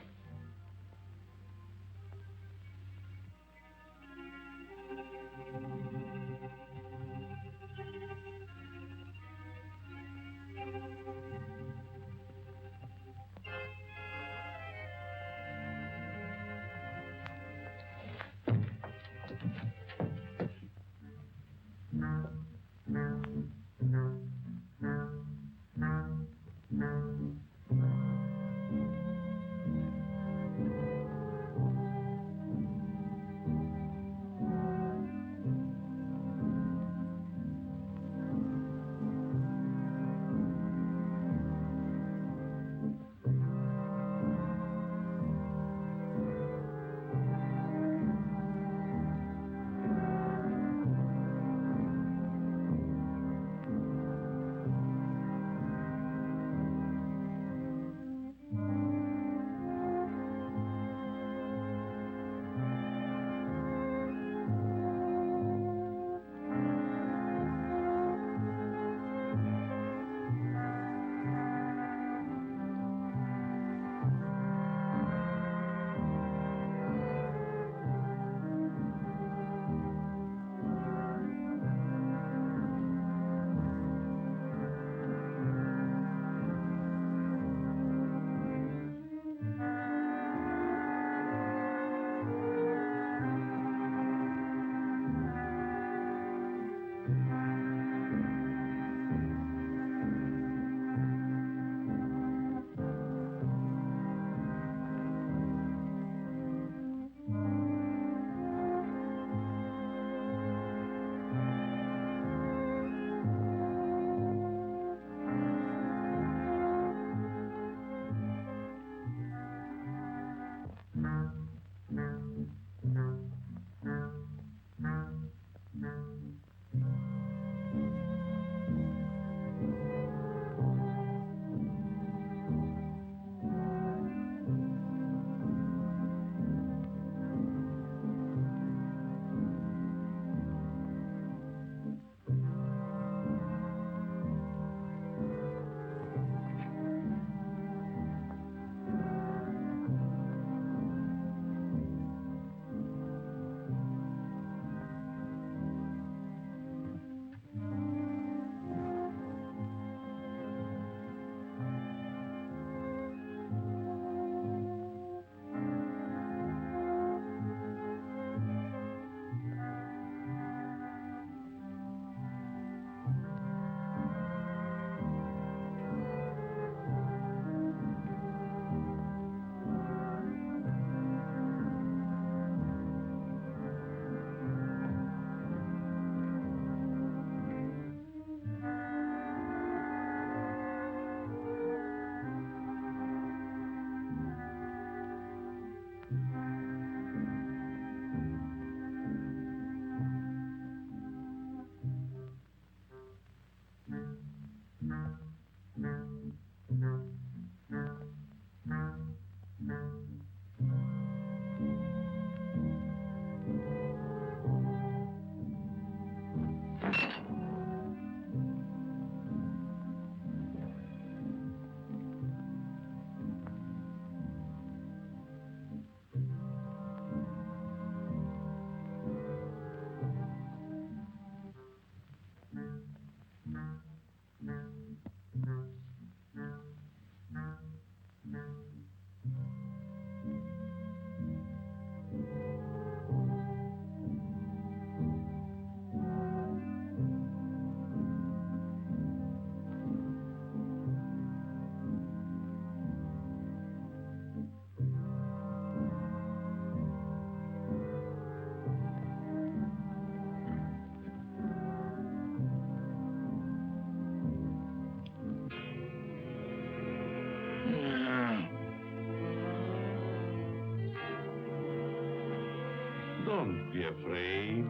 Don't be afraid,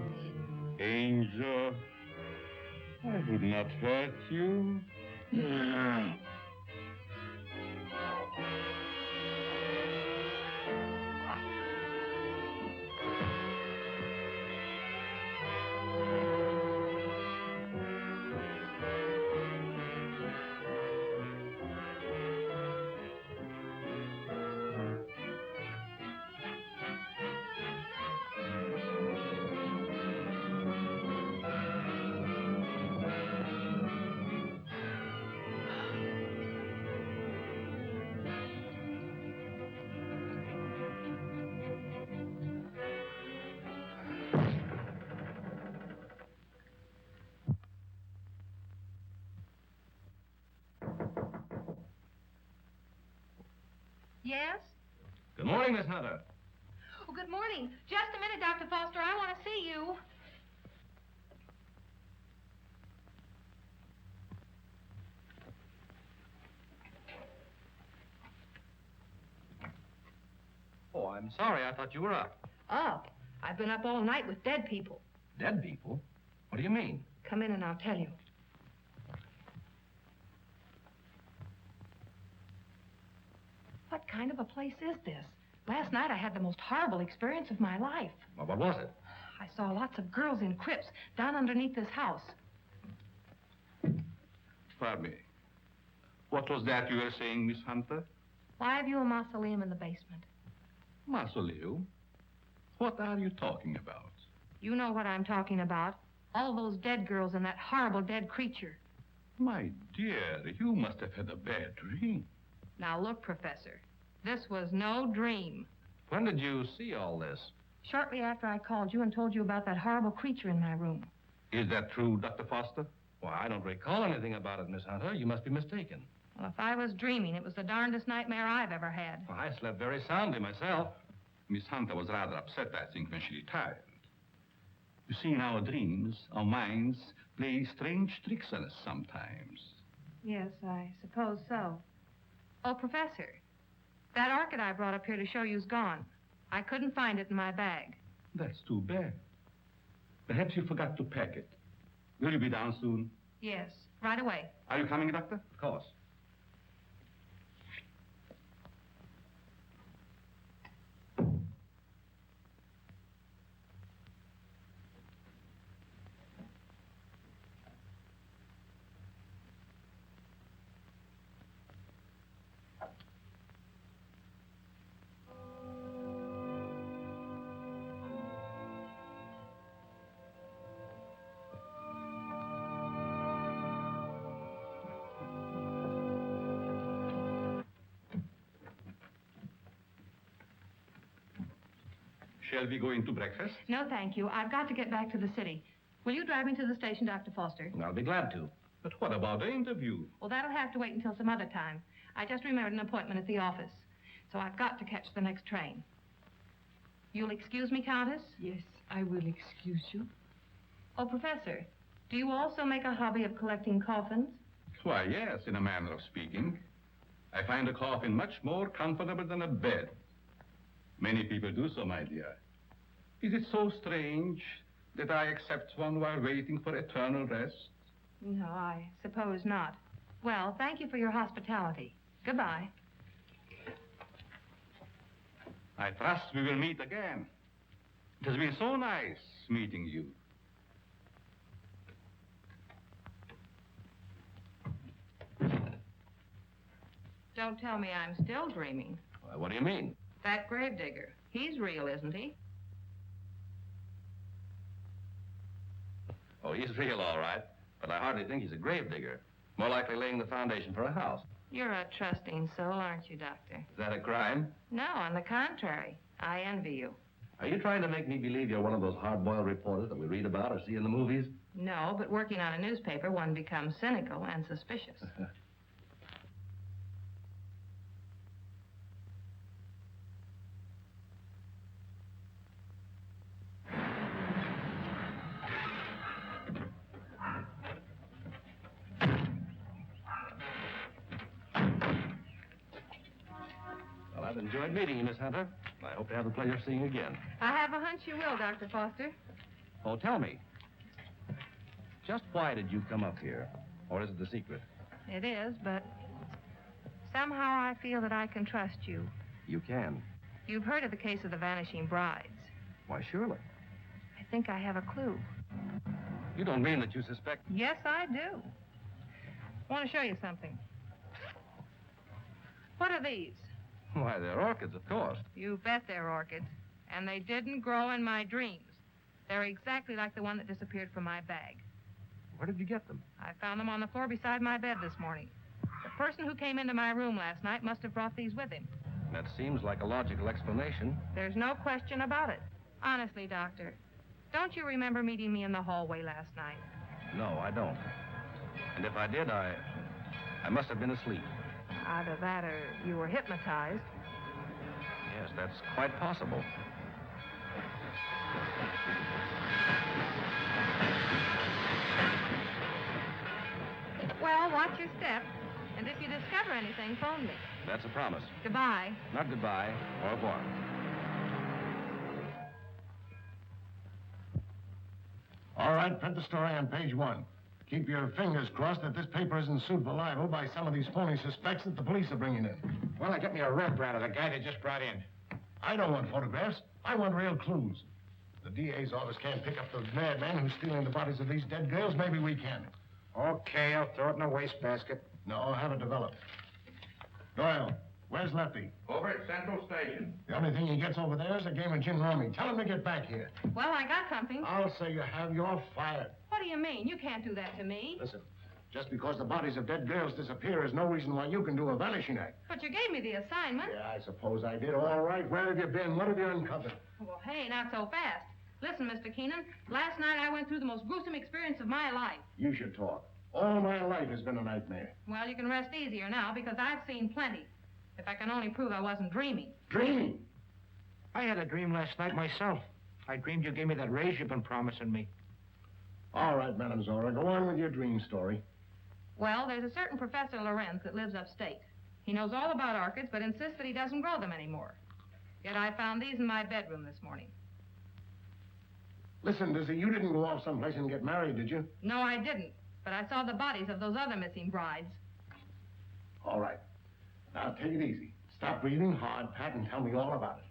Angel. I would not hurt you. Yes? Good morning, Miss Hunter. Oh, good morning. Just a minute, Dr. Foster. I want to see you. Oh, I'm sorry. I thought you were up. Up? I've been up all night with dead people. Dead people? What do you mean? Come in and I'll tell you. What kind of a place is this? Last night I had the most horrible experience of my life. Well, what was it? I saw lots of girls in crypts down underneath this house. Pardon me. What was that you were saying, Miss Hunter? Why have you a mausoleum in the basement? Mausoleum? What are you talking about? You know what I'm talking about. All those dead girls and that horrible dead creature. My dear, you must have had a bad dream. Now look, Professor, this was no dream. When did you see all this? Shortly after I called you and told you about that horrible creature in my room. Is that true, Dr. Foster? Well, I don't recall anything about it, Miss Hunter. You must be mistaken. Well, if I was dreaming, it was the darndest nightmare I've ever had. Well, I slept very soundly myself. Miss Hunter was rather upset, I think, when she retired. You see, in our dreams, our minds play strange tricks on us sometimes. Yes, I suppose so. Oh, Professor, that orchid I brought up here to show you's gone. I couldn't find it in my bag. That's too bad. Perhaps you forgot to pack it. Will you be down soon? Yes, right away. Are you coming, Doctor? Of course. Shall we go into breakfast? No, thank you. I've got to get back to the city. Will you drive me to the station, Dr. Foster? I'll be glad to. But what about the interview? Well, that'll have to wait until some other time. I just remembered an appointment at the office, so I've got to catch the next train. You'll excuse me, Countess? Yes, I will excuse you. Oh, Professor, do you also make a hobby of collecting coffins? Why, yes, in a manner of speaking. I find a coffin much more comfortable than a bed. Many people do so, my dear. Is it so strange that I accept one while waiting for eternal rest? No, I suppose not. Well, thank you for your hospitality. Goodbye. I trust we will meet again. It has been so nice meeting you. Don't tell me I'm still dreaming. Well, what do you mean? That gravedigger. He's real, isn't he? Oh, he's real, all right. But I hardly think he's a gravedigger. More likely laying the foundation for a house. You're a trusting soul, aren't you, Doctor? Is that a crime? No, on the contrary. I envy you. Are you trying to make me believe you're one of those hard-boiled reporters that we read about or see in the movies? No, but working on a newspaper, one becomes cynical and suspicious. Well, I've enjoyed meeting you, Miss Hunter. I hope to have the pleasure of seeing you again. I have a hunch you will, Dr. Foster. Oh, tell me. Just why did you come up here? Or is it a secret? It is, but somehow I feel that I can trust you. You can. You've heard of the case of the vanishing brides. Why, surely. I think I have a clue. You don't mean that you suspect... Yes, I do. I want to show you something. What are these? Why, they're orchids, of course. You bet they're orchids. And they didn't grow in my dreams. They're exactly like the one that disappeared from my bag. Where did you get them? I found them on the floor beside my bed this morning. The person who came into my room last night must have brought these with him. That seems like a logical explanation. There's no question about it. Honestly, Doctor, don't you remember meeting me in the hallway last night? No, I don't. And if I did, I must have been asleep. Either that or you were hypnotized. Yes, that's quite possible. Well, watch your step. And if you discover anything, phone me. That's a promise. Goodbye. Not goodbye. Au revoir. All right, print the story on page 1. Keep your fingers crossed that this paper isn't sued for libel by some of these phony suspects that the police are bringing in. Well, get me a reprint of the guy they just brought in. I don't want photographs. I want real clues. The DA's office can't pick up the madman who's stealing the bodies of these dead girls. Maybe we can. Okay, I'll throw it in a wastebasket. No, I'll have it developed. Doyle, where's Lefty? Over at Central Station. The only thing he gets over there is a game of gin rummy. Tell him to get back here. Well, I got something. I'll say you have. You're fired. What do you mean? You can't do that to me. Listen, just because the bodies of dead girls disappear is no reason why you can do a vanishing act. But you gave me the assignment. Yeah, I suppose I did. All right, where have you been? What have you uncovered? Well, hey, not so fast. Listen, Mr. Keenan, last night I went through the most gruesome experience of my life. You should talk. All my life has been a nightmare. Well, you can rest easier now because I've seen plenty. If I can only prove I wasn't dreaming. Dreaming? I had a dream last night myself. I dreamed you gave me that raise you've been promising me. All right, Madam Zora, go on with your dream story. Well, there's a certain Professor Lorenz that lives upstate. He knows all about orchids, but insists that he doesn't grow them anymore. Yet I found these in my bedroom this morning. Listen, Dizzy, you didn't go off someplace and get married, did you? No, I didn't. But I saw the bodies of those other missing brides. All right. Now, take it easy. Stop breathing hard, Pat, and tell me all about it.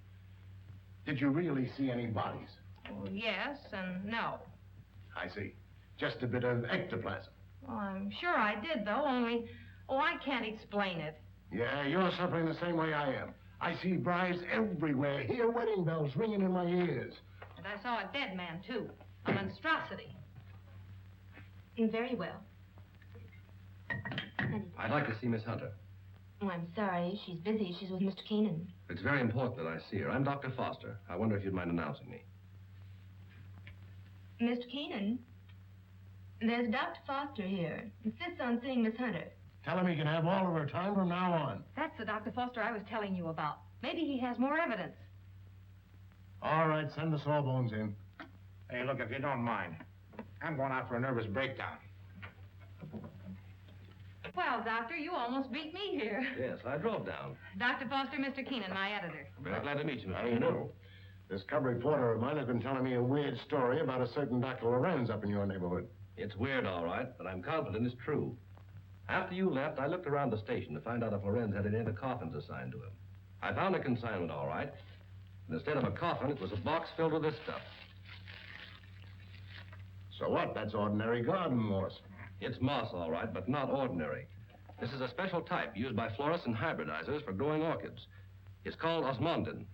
Did you really see any bodies? Well, yes and no. I see. Just a bit of ectoplasm. Well, I'm sure I did, though, only... Oh, I can't explain it. Yeah, you're suffering the same way I am. I see brides everywhere. Hear wedding bells ringing in my ears. And I saw a dead man, too. A monstrosity. Very well. I'd like to see Miss Hunter. Oh, I'm sorry. She's busy. She's with Mr. Keenan. It's very important that I see her. I'm Dr. Foster. I wonder if you'd mind announcing me. Mr. Keenan, there's Dr. Foster here. Insists on seeing Miss Hunter. Tell him he can have all of her time from now on. That's the Dr. Foster I was telling you about. Maybe he has more evidence. All right, send the sawbones in. Hey, look, if you don't mind, I'm going out for a nervous breakdown. Well, Doctor, you almost beat me here. Yes, I drove down. Dr. Foster, Mr. Keenan, my editor. Very glad to meet you, Mr. I Keenan. know. This cub reporter of mine has been telling me a weird story about a certain Dr. Lorenz up in your neighborhood. It's weird, all right, but I'm confident it's true. After you left, I looked around the station to find out if Lorenz had any of the coffins assigned to him. I found a consignment, all right. And instead of a coffin, it was a box filled with this stuff. So what? That's ordinary garden moss. It's moss, all right, but not ordinary. This is a special type used by florists and hybridizers for growing orchids. It's called osmundin.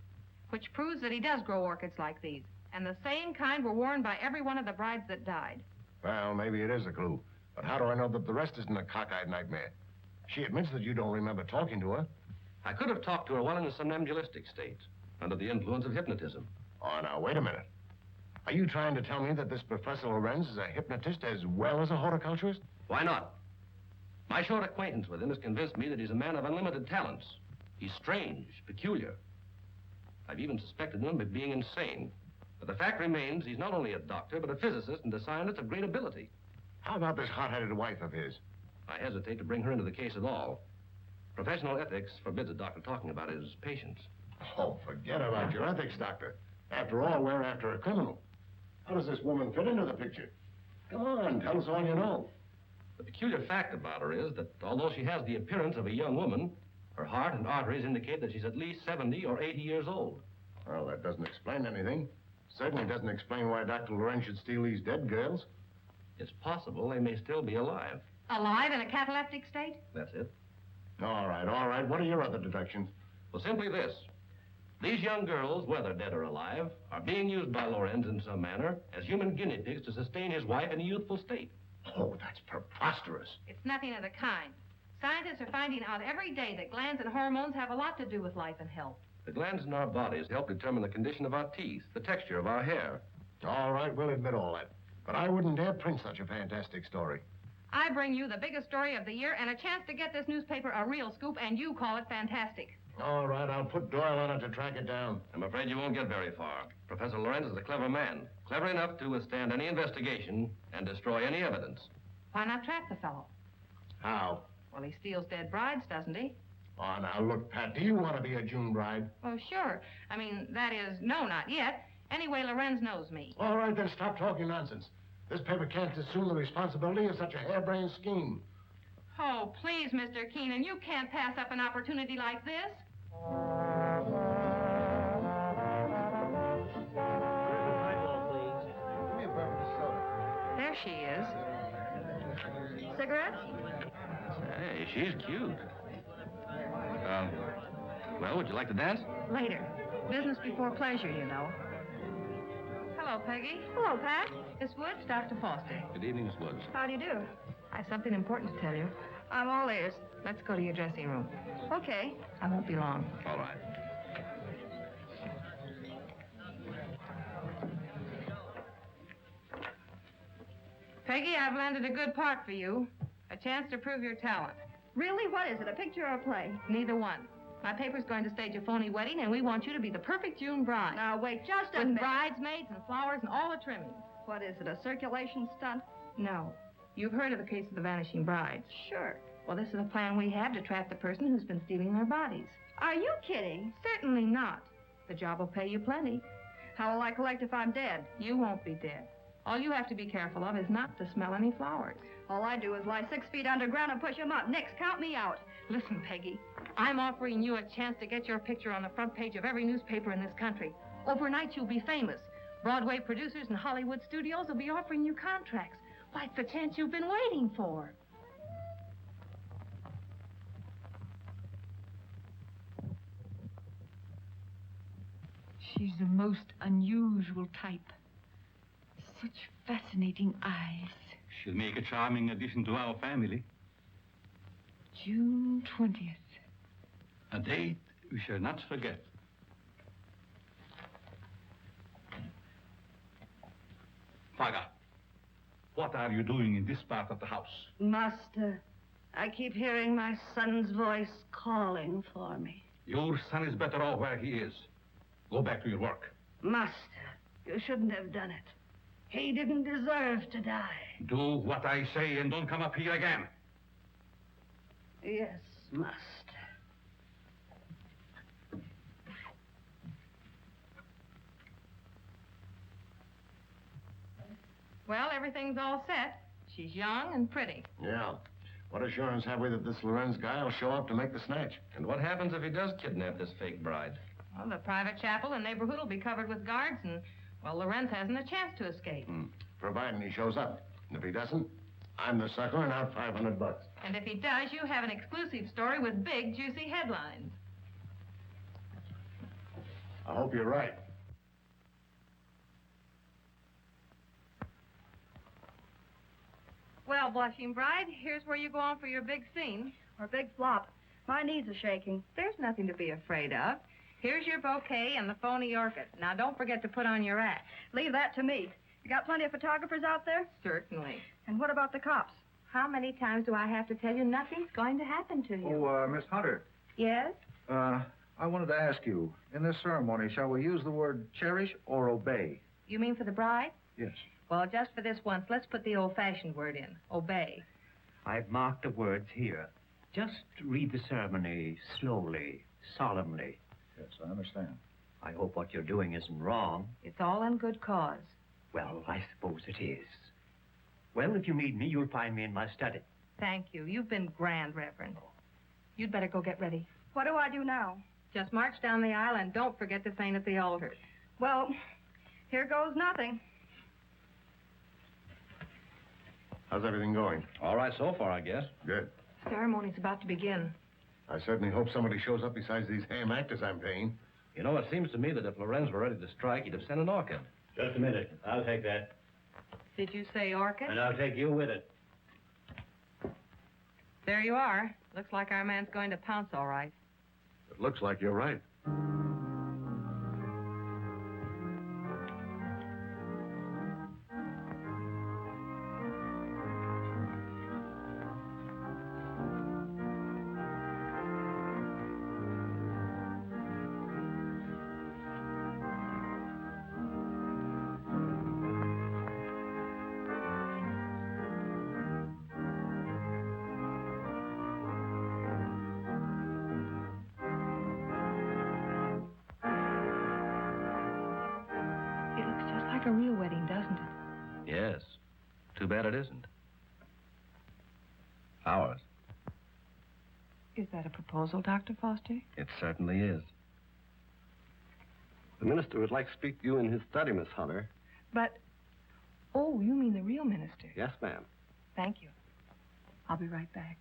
Which proves that he does grow orchids like these. And the same kind were worn by every one of the brides that died. Well, maybe it is a clue. But how do I know that the rest isn't a cockeyed nightmare? She admits that you don't remember talking to her. I could have talked to her while in a somnambulistic state, under the influence of hypnotism. Oh, now, wait a minute. Are you trying to tell me that this Professor Lorenz is a hypnotist as well as a horticulturist? Why not? My short acquaintance with him has convinced me that he's a man of unlimited talents. He's strange, peculiar. I've even suspected him of being insane. But the fact remains he's not only a doctor, but a physicist and a scientist of great ability. How about this hot-headed wife of his? I hesitate to bring her into the case at all. Professional ethics forbids a doctor talking about his patients. Oh, forget about your ethics, Doctor. After all, we're after a criminal. How does this woman fit into the picture? Come on, tell us all you know. The peculiar fact about her is that although she has the appearance of a young woman, her heart and arteries indicate that she's at least 70 or 80 years old. Well, that doesn't explain anything. Certainly doesn't explain why Dr. Lorenz should steal these dead girls. It's possible they may still be alive. Alive in a cataleptic state? That's it. All right. What are your other deductions? Well, simply this. These young girls, whether dead or alive, are being used by Lorenz in some manner as human guinea pigs to sustain his wife in a youthful state. Oh, that's preposterous. It's nothing of the kind. Scientists are finding out every day that glands and hormones have a lot to do with life and health. The glands in our bodies help determine the condition of our teeth, the texture of our hair. All right, we'll admit all that. But I wouldn't dare print such a fantastic story. I bring you the biggest story of the year and a chance to get this newspaper a real scoop, and you call it fantastic. All right, I'll put Doyle on it to track it down. I'm afraid you won't get very far. Professor Lorenz is a clever man, clever enough to withstand any investigation and destroy any evidence. Why not trap the fellow? How? Well, he steals dead brides, doesn't he? Oh, now, look, Pat, do you want to be a June bride? Oh, sure. I mean, that is, no, not yet. Anyway, Lorenz knows me. All right, then stop talking nonsense. This paper can't assume the responsibility of such a harebrained scheme. Oh, please, Mr. Keenan, you can't pass up an opportunity like this. There she is. Cigarettes? Hey, she's cute. Well, would you like to dance? Later. Business before pleasure, you know. Hello, Peggy. Hello, Pat. Miss Woods, Dr. Foster. Good evening, Miss Woods. How do you do? I have something important to tell you. I'm all ears. Let's go to your dressing room. Okay. I won't be long. All right. Peggy, I've landed a good part for you. A chance to prove your talent. Really? What is it, a picture or a play? Neither one. My paper's going to stage a phony wedding, and we want you to be the perfect June bride. Now, wait just a minute. minute. With bridesmaids and flowers and all the trimmings. What is it, a circulation stunt? No. You've heard of the case of the vanishing brides. Sure. Well, this is a plan we have to trap the person who's been stealing their bodies. Are you kidding? Certainly not. The job will pay you plenty. How will I collect if I'm dead? You won't be dead. All you have to be careful of is not to smell any flowers. All I do is lie 6 feet underground and push them up. Nix, count me out. Listen, Peggy, I'm offering you a chance to get your picture on the front page of every newspaper in this country. Overnight, you'll be famous. Broadway producers and Hollywood studios will be offering you contracts. Why, it's the chance you've been waiting for. She's a most unusual type. Such fascinating eyes. She'll make a charming addition to our family. June 20th. A date we shall not forget. Faga, what are you doing in this part of the house? Master, I keep hearing my son's voice calling for me. Your son is better off where he is. Go back to your work. Master, you shouldn't have done it. He didn't deserve to die. Do what I say and don't come up here again. Yes, master. Well, everything's all set. She's young and pretty. Yeah. What assurance have we that this Lorenz guy will show up to make the snatch? And what happens if he does kidnap this fake bride? Well, the private chapel and neighborhood will be covered with guards, and, well, Lorenz hasn't a chance to escape. Providing he shows up. And if he doesn't, I'm the sucker and out $500. And if he does, you have an exclusive story with big, juicy headlines. I hope you're right. Well, blushing bride, here's where you go on for your big scene. Or big flop. My knees are shaking. There's nothing to be afraid of. Here's your bouquet and the phony orchid. Now, don't forget to put on your act. Leave that to me. You got plenty of photographers out there? Certainly. And what about the cops? How many times do I have to tell you nothing's going to happen to you? Oh, Miss Hunter. Yes? I wanted to ask you, in this ceremony, shall we use the word cherish or obey? You mean for the bride? Yes. Well, just for this once, let's put the old-fashioned word in. Obey. I've marked the words here. Just read the ceremony slowly, solemnly. Yes, I understand. I hope what you're doing isn't wrong. It's all in good cause. Well, I suppose it is. Well, if you need me, you'll find me in my study. Thank you. You've been grand, Reverend. You'd better go get ready. What do I do now? Just march down the aisle and don't forget to faint at the altar. Well, here goes nothing. How's everything going? All right so far, I guess. Good. Ceremony's about to begin. I certainly hope somebody shows up besides these ham actors I'm paying. You know, it seems to me that if Lorenz were ready to strike, he'd have sent an orchid. Just a minute. I'll take that. Did you say orchid? And I'll take you with it. There you are. Looks like our man's going to pounce all right. It looks like you're right. A real wedding, doesn't it? Yes. Too bad it isn't. Ours. Is that a proposal, Dr. Foster? It certainly is. The minister would like to speak to you in his study, Miss Hunter. But, oh, you mean the real minister? Yes, ma'am. Thank you. I'll be right back.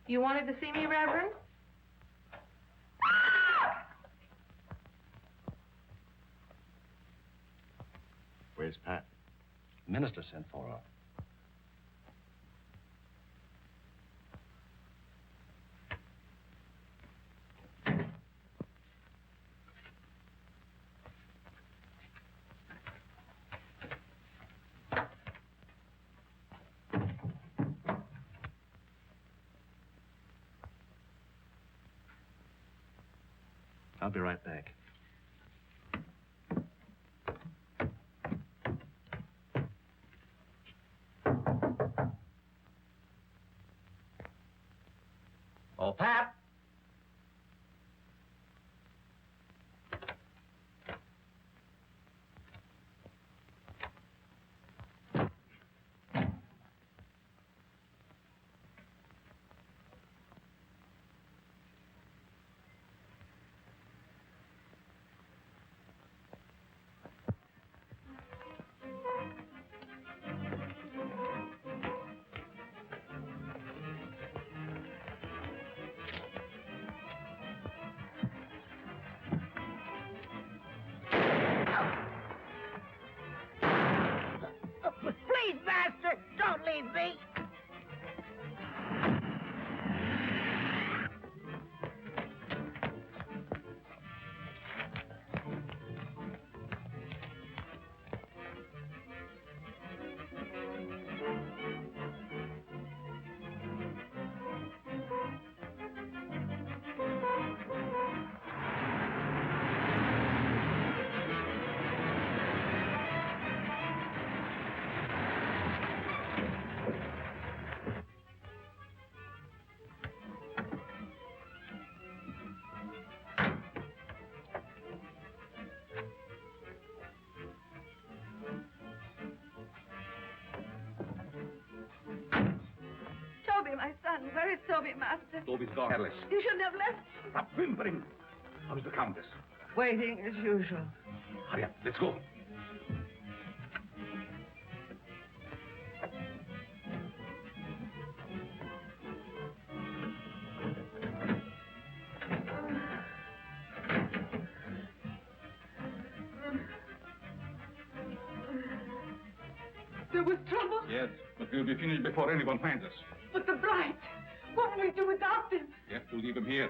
You wanted to see me, Reverend? Where's Pat? The minister sent for her. I'll be right back. Oh, Pat! Please, Master, don't leave me. Toby, my son. Where is Toby, Master? Toby's gone. Alice, You shouldn't have left. stop whimpering. How's the Countess? Waiting as usual. Hurry up, let's go. There was trouble, Yes, but we'll be finished before anyone finds us. but the bride. What will we do without them? You have to leave him here.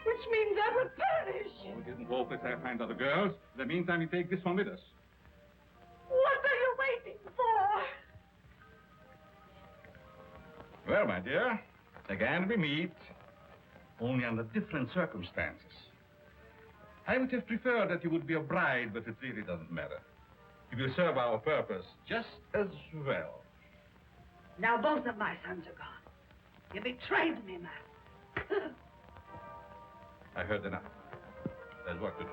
Which means I will perish. Oh, it isn't hopeless. I find other girls. In the meantime, we take this one with us. What are you waiting for? Well, my dear, again we meet, only under different circumstances. I would have preferred that you would be a bride, but it really doesn't matter. It will serve our purpose just as well. Now both of my sons are gone. You betrayed me, Matt. I heard enough. There's work to do.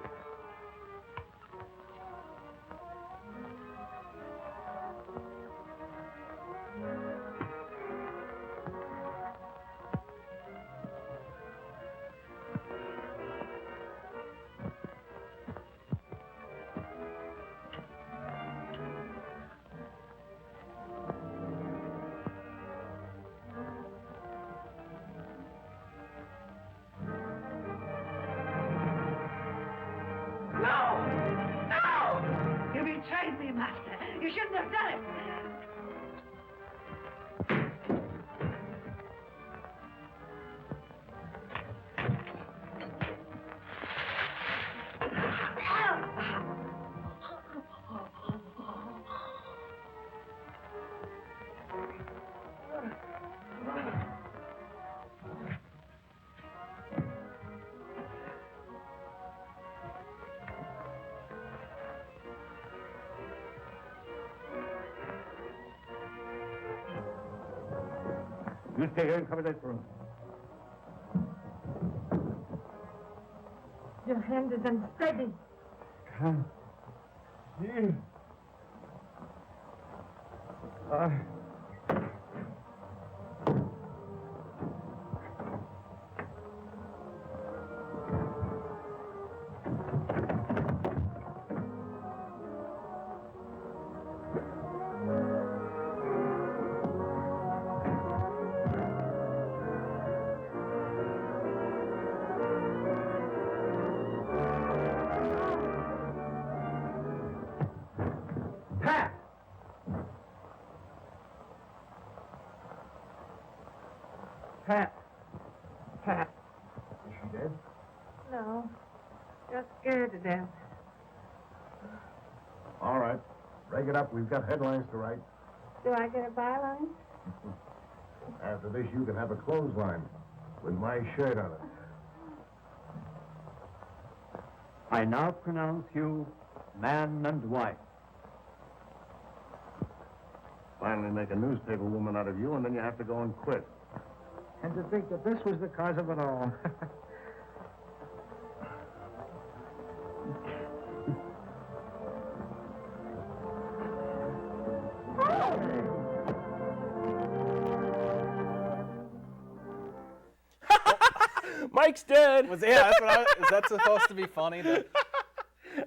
You shouldn't have done it. You stay here and cover that room. Your hand is unsteady. Come here. Pat. Is she dead? No. Just scared to death. All right. Break it up. We've got headlines to write. Do I get a byline? After this, you can have a clothesline with my shirt on it. I now pronounce you man and wife. Finally make a newspaper woman out of you, and then you have to go and quit. And to think that this was the cause of it all. Mike's dead. That's what is that supposed to be funny?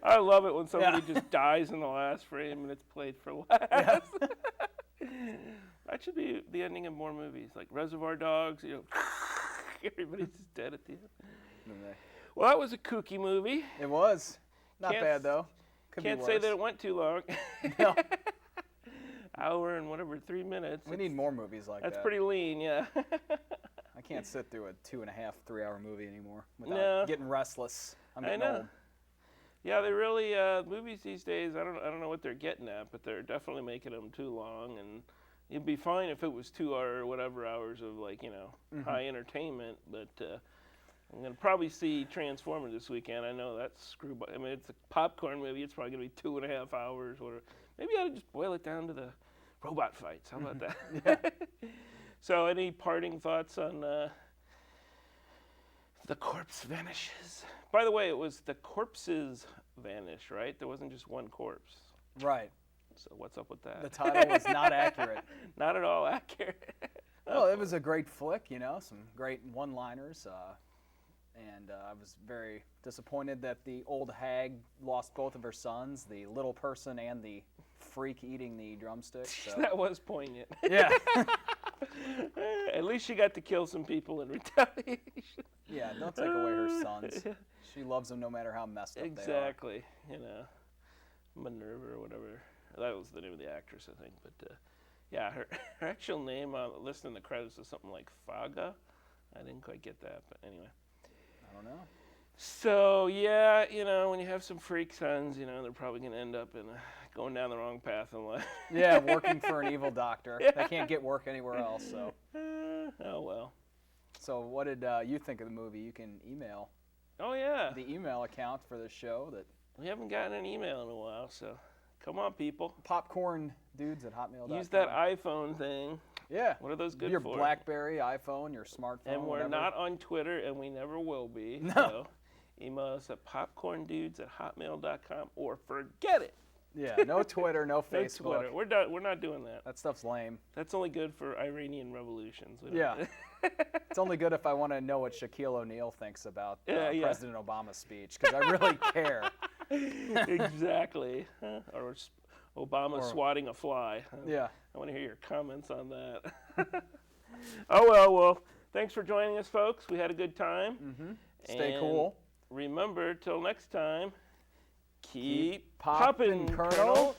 I love it when somebody just dies in the last frame and it's played for laughs. That should be the ending of more movies, like Reservoir Dogs. You know, everybody's just dead at the end. Well, that was a kooky movie. It was. Not bad, though. Can't say that it went too long. No. Hour and whatever, 3 minutes. We need more movies like that. That's pretty lean, yeah. I can't sit through a 2.5, 3-hour movie anymore without getting restless. I'm getting old. Yeah, they really movies these days. I don't know what they're getting at, but they're definitely making them too long. And it'd be fine if it was 2 or whatever hours of high entertainment. But I'm gonna probably see Transformers this weekend. I know that's screwed. I mean, it's a popcorn movie. It's probably gonna be 2.5 hours. Or maybe I ought to just boil it down to the robot fights. How about that? So, any parting thoughts on The Corpse Vanishes? By the way, it was the corpses vanish, right? There wasn't just one corpse. Right. So what's up with that? The title was not accurate. Not at all accurate. Well, it was a great flick, some great one-liners. And I was very disappointed that the old hag lost both of her sons, the little person and the freak eating the drumstick. So. That was poignant. Yeah. At least she got to kill some people in retaliation. Yeah, don't take away her sons. She loves them no matter how messed up they are. Exactly. Minerva or whatever. That was the name of the actress, I think. But yeah, her actual name listed in the credits is something like Faga. I didn't quite get that, but anyway. I don't know. So yeah, when you have some freak sons, they're probably going to end up in going down the wrong path in life. Yeah, working for an evil doctor. Yeah. They can't get work anywhere else. So. Oh well. So what did you think of the movie? You can email. Oh yeah. The email account for the show that. We haven't gotten an email in a while, so Come on, people. Popcorndudes@hotmail.com. Use that iPhone thing. Yeah. What are those good your for? Your BlackBerry, iPhone, your smartphone, And we're whatever. not on Twitter, and we never will be. No. So email us at popcorndudes@hotmail.com or forget it. Yeah, no Twitter, no Facebook. No Twitter. We're done. We're not doing that. That stuff's lame. That's only good for Iranian revolutions. Yeah. It's only good if I want to know what Shaquille O'Neal thinks about President Obama's speech, because I really care. Exactly. Or Obama swatting a fly. Yeah. I want to hear your comments on that. Oh, well, thanks for joining us, folks. We had a good time. Mm-hmm. Stay cool. Remember, till next time, keep poppin', Colonel.